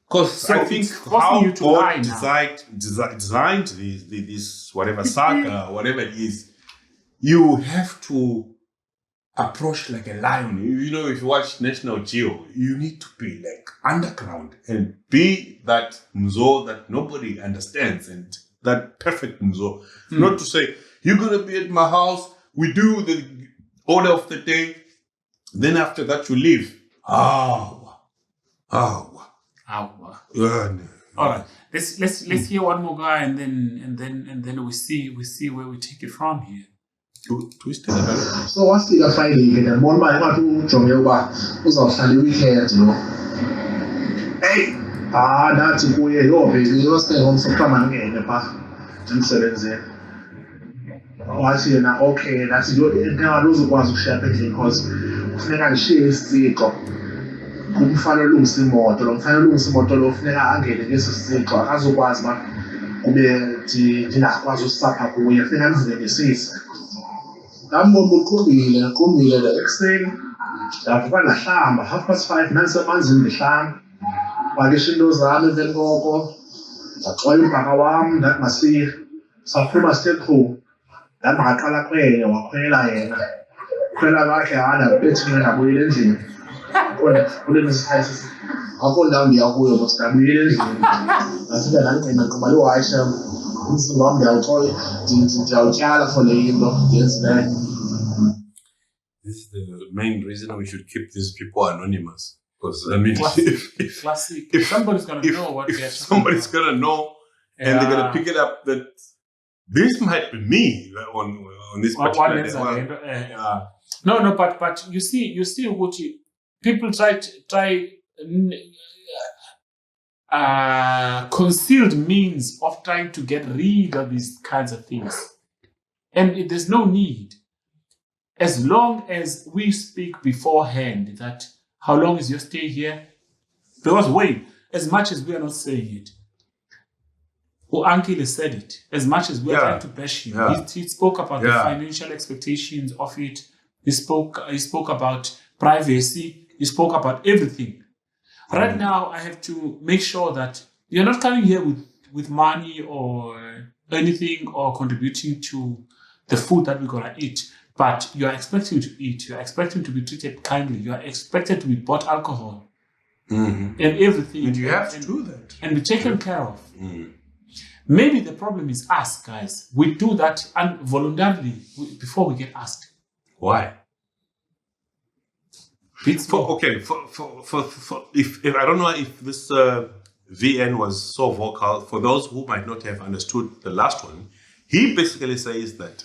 Because I think how God designed this whatever saga, whatever it is, you have to approach like a lion. You know, if you watch National Geo, you need to be like underground and be that mzo that nobody understands and that perfect mzo. Not to say, you're going to be at my house, we do the order of the day, then after that you leave. Yeah. All right. Let's hear one more guy and then we see where we take it from here. Twist it a bit. So what's the Friday again? One by one to John Yoba was on Sunday weekend, you know. Hey, that's a boy, baby. You stay home for come again, the path. And so then, I see now, okay, that's your now those ones who share because Fnega shares the cup. Kumfana lungs imoto, lo mfana lungs imoto lo funeka angene ngesisiqo akazokwazi ba kube ndinakwazi usapha kuye funeka nivule ngesisi. Ngambona uqhubile le ekuseni ndavuka ngahlamba 5:30 nangisemanzini ndihlamba walisha into zami emveni koko ndaxola umbaka wami ndathi masiye saphuma sithekhu ndamaqala khwele wakhwela yena khwela kakhe hana bethi mina ndabuyela endlini kule mesithayisi akho ndawo ndiyakuyo mostabuyela endlini ngafika ndancina nqoba liwayisha umzimba wami ndiyawutyala for le into ndiyenzileyo. This is the main reason we should keep these people anonymous. Because I mean, if somebody's gonna know what they're somebody's gonna know, and they're gonna pick it up that this might be me on this particular day. No, but you see, Uguchi, people try concealed means of trying to get rid of these kinds of things, and there's no need. As long as we speak beforehand that how long is your stay here? Because wait, as much as we are not saying it, Uncle has said it. As much as we are trying to bash him, he spoke about the financial expectations of it. He spoke about privacy. He spoke about everything. Right now, I have to make sure that you're not coming here with money or anything or contributing to the food that we're gonna eat. But you are expecting to eat, you are expecting to be treated kindly, you are expected to be bought alcohol and everything. And you have to do that. And be taken care of. Maybe the problem is us, guys. We do that voluntarily before we get asked. Why? If I don't know if this VN was so vocal, for those who might not have understood the last one, he basically says that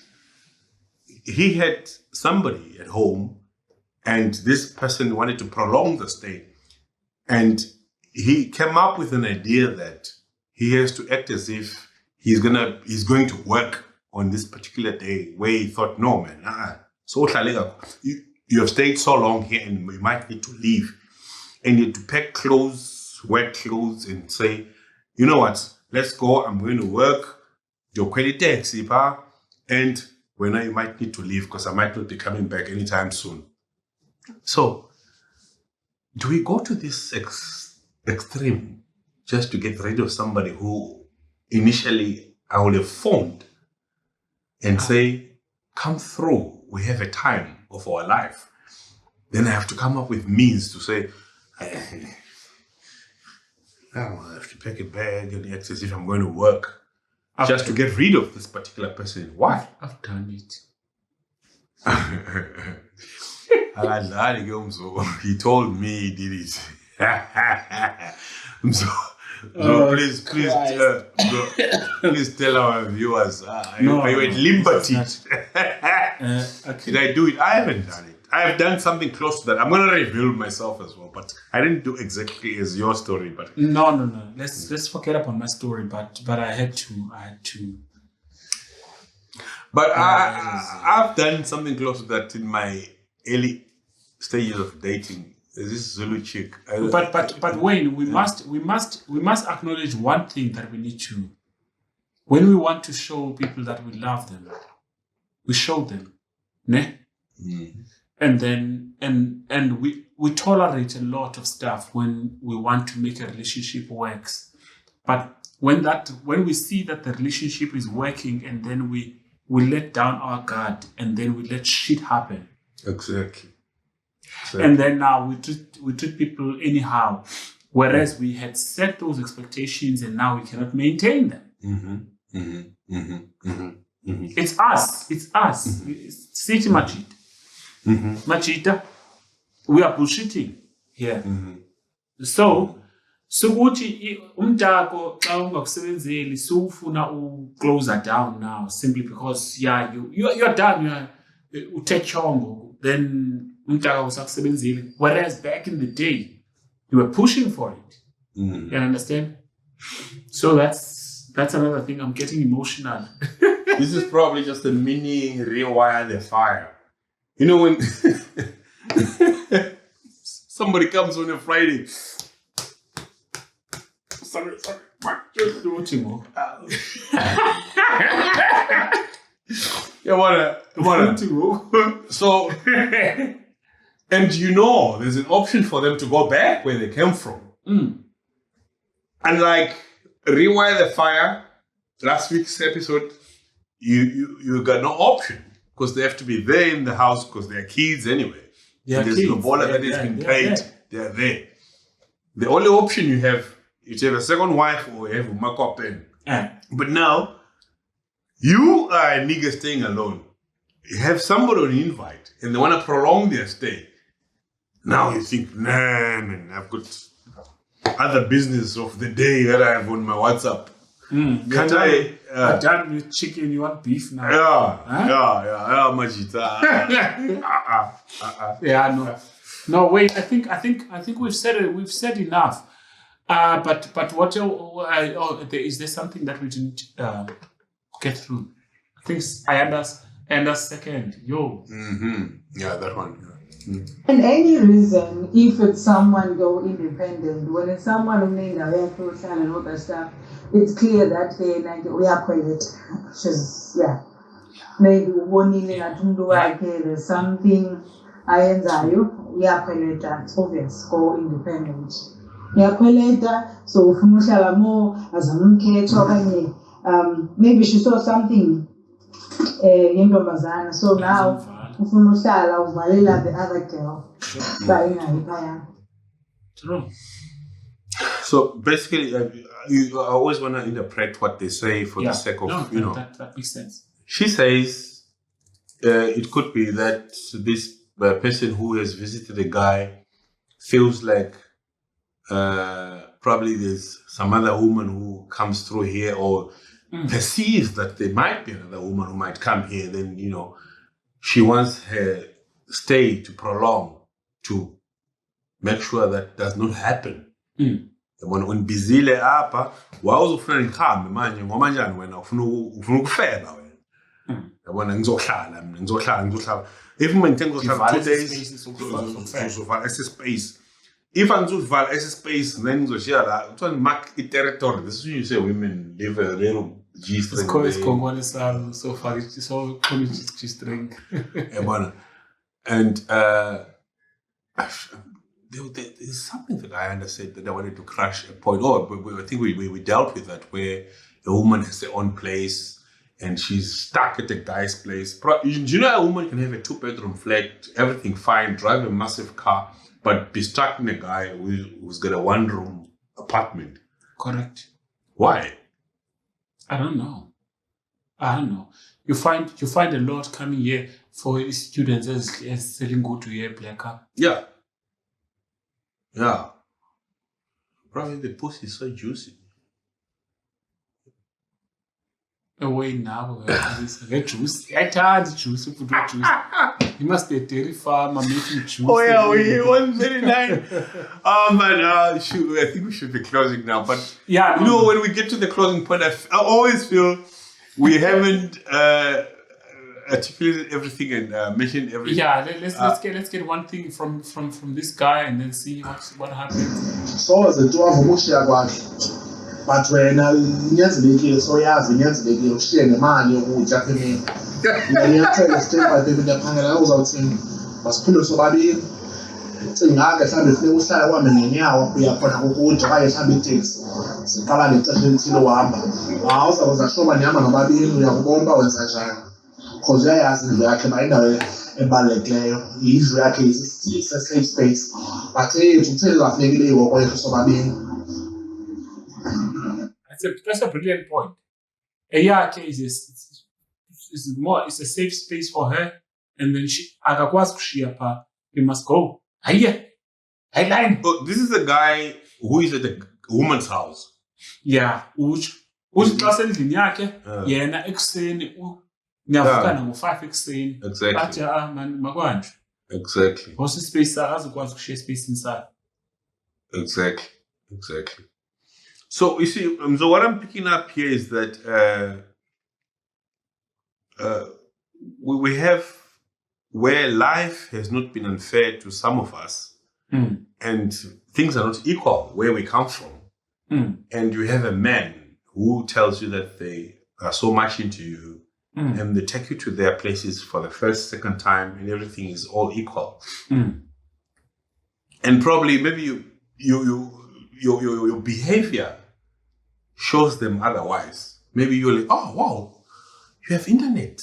he had somebody at home and this person wanted to prolong the stay. And he came up with an idea that he has to act as if he's going to work on this particular day, where he thought, no, man, so you have stayed so long here and you might need to leave. And you had to pack clothes, wear clothes and say, you know what, let's go, I'm going to work, your quality taxi, and when you might need to leave because I might not be coming back anytime soon. So, do we go to this extreme just to get rid of somebody who initially I would have phoned and say, come through, we have a time of our life. Then I have to come up with means to say, I have to pack a bag and act as if I'm going to work. Just to get rid of this particular person. Why? I've done it. Akadlali ke umzo. He told me he did it. So please, please tell our viewers. Are you at liberty? Okay. Did I do it? I haven't done it. I have done something close to that. I'm gonna reveal myself as well, but I didn't do exactly as your story. But No. Let's forget about my story. But I had to. But I've done something close to that in my early stages of dating. There's this Zulu chick. But Wayne, we must acknowledge one thing that we need to. When we want to show people that we love them, we show them, ne? And then we tolerate a lot of stuff when we want to make a relationship works. But when we see that the relationship is working, and then we let down our guard, and then we let shit happen. Exactly. And then now we treat people anyhow, whereas we had set those expectations, and now we cannot maintain them. It's us. It's City Machita. Machita, we are bullshitting here. So ukuthi umntako xa ungakusebenzeli sufuna closer down now simply because you're done, utechongo, then umntaka usakusebenzeli, whereas back in the day you were pushing for it. You understand? So that's another thing. I'm getting emotional. This is probably just a mini rewire the fire. You know when somebody comes on a Friday. Sorry. So, and there's an option for them to go back where they came from. And like rewire the fire, last week's episode, you got no option because they have to be there in the house because they're kids anyway. There's no baller that has been paid. They're there. The only option you have is you have a second wife or you have a markup pen. But now, you are a nigga staying alone. You have somebody on invite and they want to prolong their stay. Now you think, nah, man, I've got other business of the day that I have on my WhatsApp. Can't I? Done with chicken, you want beef now? Yeah, Majita. No, wait. I think we've said enough. But what? Is there something that we didn't get through? I think Anda's second. Yeah, that one. And any reason, if it's someone go independent, when it's someone who made a social and all that stuff, it's clear that we are quite maybe one in there's something we are quite that's obvious, go independent. So more as a maybe she saw something in Ramazan, so now the other girl. True. So basically, I always want to interpret what they say for the sake of, that makes sense. She says it could be that this person who has visited a guy feels like probably there's some other woman who comes through here or perceives that there might be another woman who might come here. Then, she wants her stay to prolong, to make sure that does not happen. When bizile apha wawuzofuna ngikhambe manje ngoba njani wena ufuna ukufeba wena yabona ngizohlala if mina ngizohlala 2 days uzovala ese space if angizovala ese space then ngizoshiya la kuthiwa mark i-territory. This is when you say women live a little G-string. It's Congolese so far it's so G-string. Yabona. And there's something that I understood that I wanted to crash a point. I think we dealt with that, where a woman has her own place and she's stuck at a guy's place. Do you know a woman can have a 2-bedroom flat, everything fine, drive a massive car, but be stuck in a guy who's got a 1-room apartment? Correct. Why? I don't know. You find a lot coming here for students as selling good to hear black up. Yeah. Yeah. Probably the pussy is so juicy. Away now, get juice. I tried juice, put juice. You must be a dairy farmer making juice. Oh yeah, we 139. Man, I think we should be closing now. But Yeah, you know, when we get to the closing point, I always feel we haven't articulated everything and mentioned everything. Yeah, let's get one thing from this guy and then see what happens. So zenziwa ngokushiya kwakhe but wena inyanzelekile inyanzelekile ushiye nemali yokutya apha emini ngiyacela step by step ndiyaphangela uzawuthini masiphinde sobabili cingake mhlawumbi funeka uhlale uhambe ngenyawo uyakhona ukutya okanye mhlawumbi iteksi siqala ngexesha elithile uhamba uzawuza shoba nihamba nobabili uyakubona uba wenza njani because uyayazi indlu yakhe uba indawo ebalulekileyo indlu yakhe is-safe space but ethu kutheni zafunekile ihoko yethu sobabini. That's a brilliant point. Eyakhe it's a safe space for her, and then akakwazi kushiya pha. You must go. Hayi line. Oh, this is a guy who is at a woman's house. Yeah, uthi xa sendlini yakhe yena ekuseni niyavuka ngo-5 ekuseni. Exactly. Athi man makwanje. Exactly. What's space azokwazi kushiya space inside. Exactly. So you see, so what I'm picking up here is that we have where life has not been unfair to some of us, and things are not equal where we come from, and you have a man who tells you that they are so much into you, and they take you to their places for the first, second time, and everything is all equal, and probably maybe your behavior shows them otherwise. Maybe you're like, oh wow, you have internet.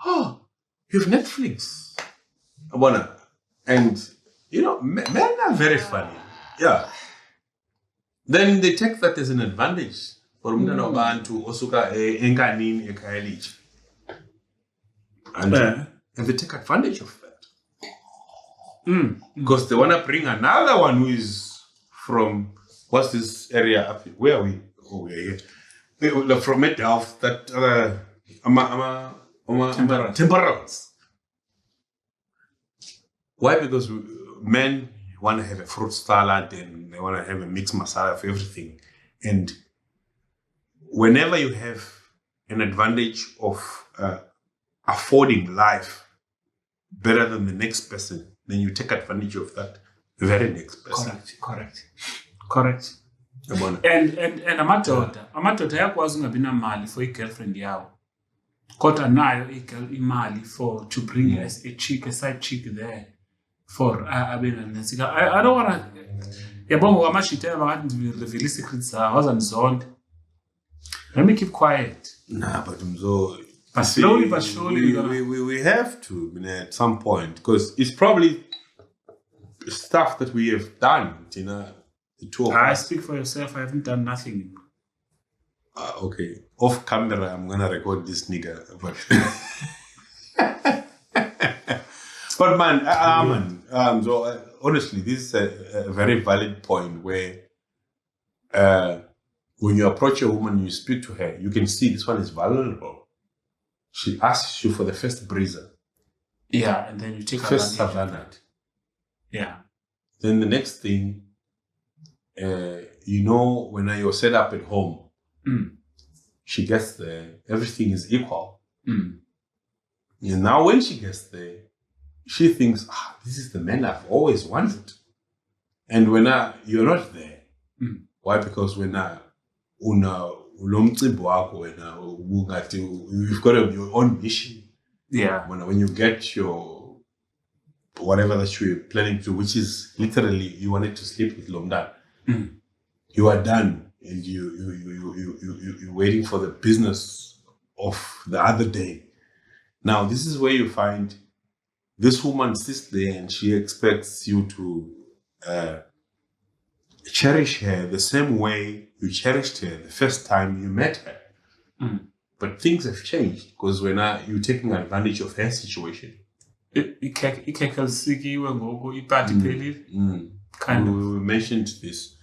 Oh, you have Netflix. And you know, men are very funny. Yeah. Then they take that as an advantage for umntana wabantu osuka enkanini ekhaya elitsha. And they take advantage of that. Because they want to bring another one who is from, what's this area up here? Where are we? Oh, we're here. From Meddelf, that temperance. Why? Because men want to have a fruit salad and they want to have a mixed masala for everything. And whenever you have an advantage of affording life better than the next person, then you take advantage of that very next person. Correct. And amadoda ayakwazi ungabi namali for i-girlfriend yawo. Kodwa nayo imali for to bring a side chick there for abenanetsika. I don't want to yabonga kwamashita bangathi reveal secrets awazanizonda. Let me keep quiet. Nah, but Mzo, But slowly but surely we have to, I mean, at some point, because it's probably stuff that we have done, you know, the two of I us. speak for yourself. I haven't done nothing. Okay, off camera, I'm gonna record this nigga, but but man, so honestly, this is a very valid point where when you approach a woman, you speak to her, you can see this one is vulnerable. She asks you for the first breezer. Yeah, and then you take First advantage of savannah. that. Yeah. Then the next thing, you know, when you're set up at home, she gets there, everything is equal. And now when she gets there, she thinks, this is the man I've always wanted. And when you're not there. Why? Because when you've got your own mission. Yeah. When you get your whatever that you're planning to, which is literally you wanted to sleep with Lomdan, you are done, and you're waiting for the business of the other day. Now this is where you find this woman sits there and she expects you to cherish her the same way you cherished her the first time you met her. But things have changed because when you're taking advantage of her situation. Ikhekelisikiwe ngoku ipati iphelile. Kind of. We mentioned this,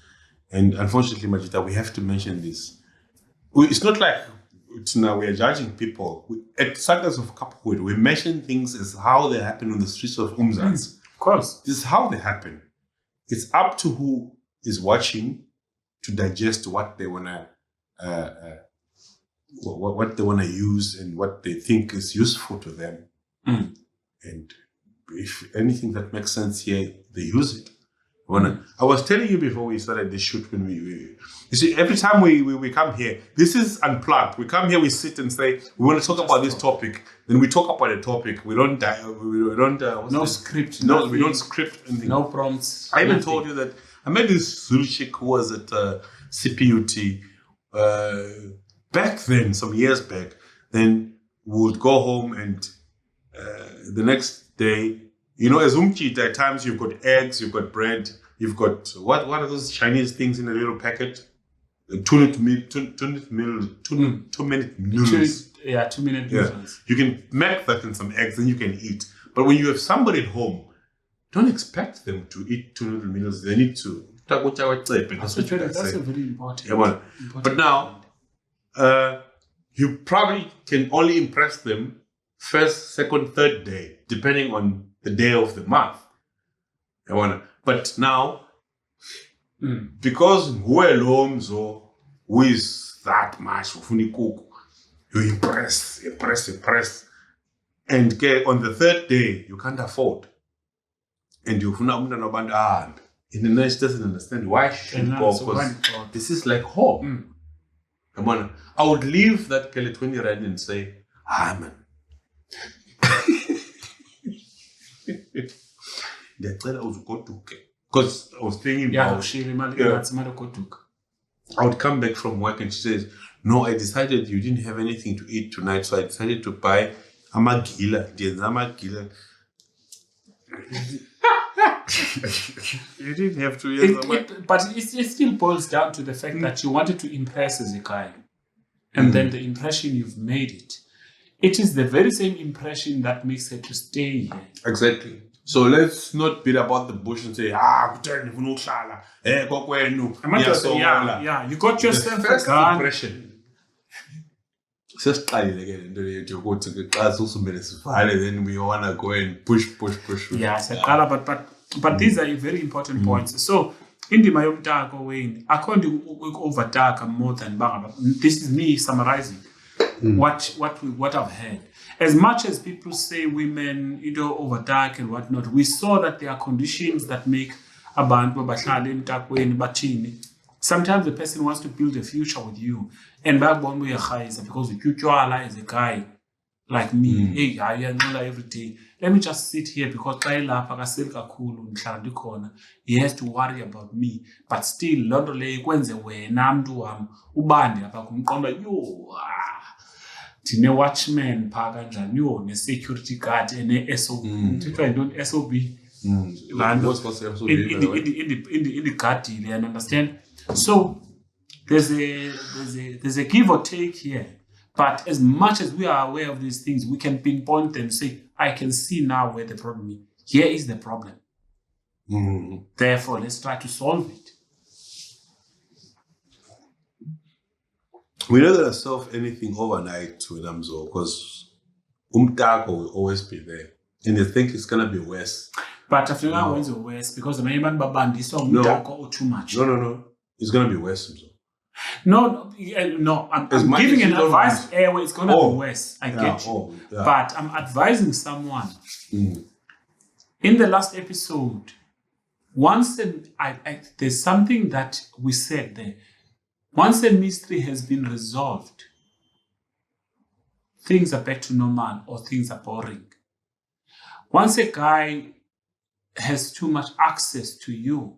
and unfortunately, Majita, we have to mention this. It's not like now we are judging people. At Circles of Couplehood, we mention things as how they happen on the streets of Umzansi. Of course. This is how they happen. It's up to who is watching to digest what they wanna what they wanna use and what they think is useful to them. And if anything that makes sense here, they use it. I was telling you before we started the shoot when we you see, every time we come here, this is unplugged. We come here, we sit and say we want to talk about this topic. Then we talk about the topic. We don't No script. No, nothing, we don't script anything. No prompts. I even nothing. told you that I met this Zulu chick who was at CPUT back then, some years back. Then we would go home and the next day, you know, as umchita, at times you've got eggs, you've got bread, you've got what are those Chinese things in a little packet? 2 minute noodles. 2 minute noodles. You can make that in some eggs and you can eat. But when you have somebody at home, don't expect them to eat 2 little meals. They need to. That's what you That's say. a very important. Yeah, well, but now, you probably can only impress them first, second, third day, depending on the day of the month. But now, because who is that much you impress. And on the third day, you can't afford. And you in the night doesn't understand why she should go, because this is like home. I would leave that girl at 20 rand and say, man. Because I was thinking about, I would come back from work and she says, no, I decided you didn't have anything to eat tonight, so I decided to buy amagila. You didn't have to. But it still boils down to the fact that you wanted to impress as a guy. And then the impression you've made it is the very same impression that makes her to stay here. Exactly. So let's not beat about the bush and say, you got yourself the first a gun. impression. Then we want to go and push. Yes, but these are very important points. So, indima yomtako Wayne, according to overtaka more than banga. This is me summarizing what I've heard. As much as people say women, overtake and whatnot, we saw that there are conditions that make abantu bahlale emtakweni bathini. Sometimes the person wants to build a future with you, and because you as a guy like me, hey, I every day. Let me just sit here because he has to worry about me. But still, London Tine watchman ne security guard ne SOB. I don't SOB. In the guard deal, you understand? So there's a give or take here. But as much as we are aware of these things, we can pinpoint them, say, I can see now where the problem is. Here is the problem. Therefore, let's try to solve it. We know that solve anything overnight to Namzo because umtako will always be there. And they think it's going to be worse. But after that, it's worse because the man babandiswa umtako or too much. No. It's going to be worse. No, I'm giving an advice. It's going to be worse. I get you. But I'm advising someone. In the last episode, there's something that we said there. Once a mystery has been resolved, things are back to normal or things are boring. Once a guy has too much access to you,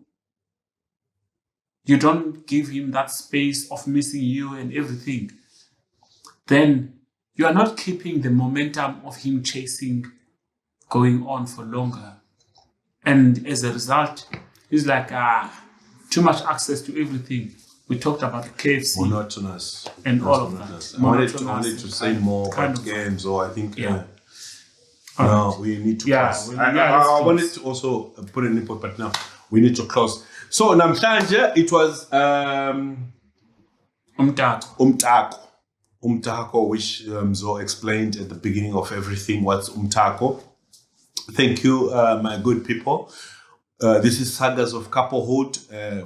you don't give him that space of missing you and everything, then you are not keeping the momentum of him chasing going on for longer. And as a result, he's like, too much access to everything. We talked about the KFC monotonous and all of monotonous. that. I wanted Monotonous to say and more kind about of- games, or I think Yeah. no, we need to Yeah, close. we- I let's close. wanted to also put an input, but now we need to close. So namhlanje it was Umtato. umtako, which Zo explained at the beginning of everything. What's umtako? Thank you, my good people. This is Sagas of Couplehood.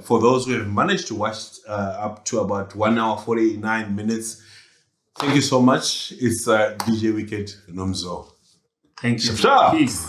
For those who have managed to watch up to about 1 hour 49 minutes, thank you so much. It's DJ Wicked Nomzo. Thank you. Sure. Peace.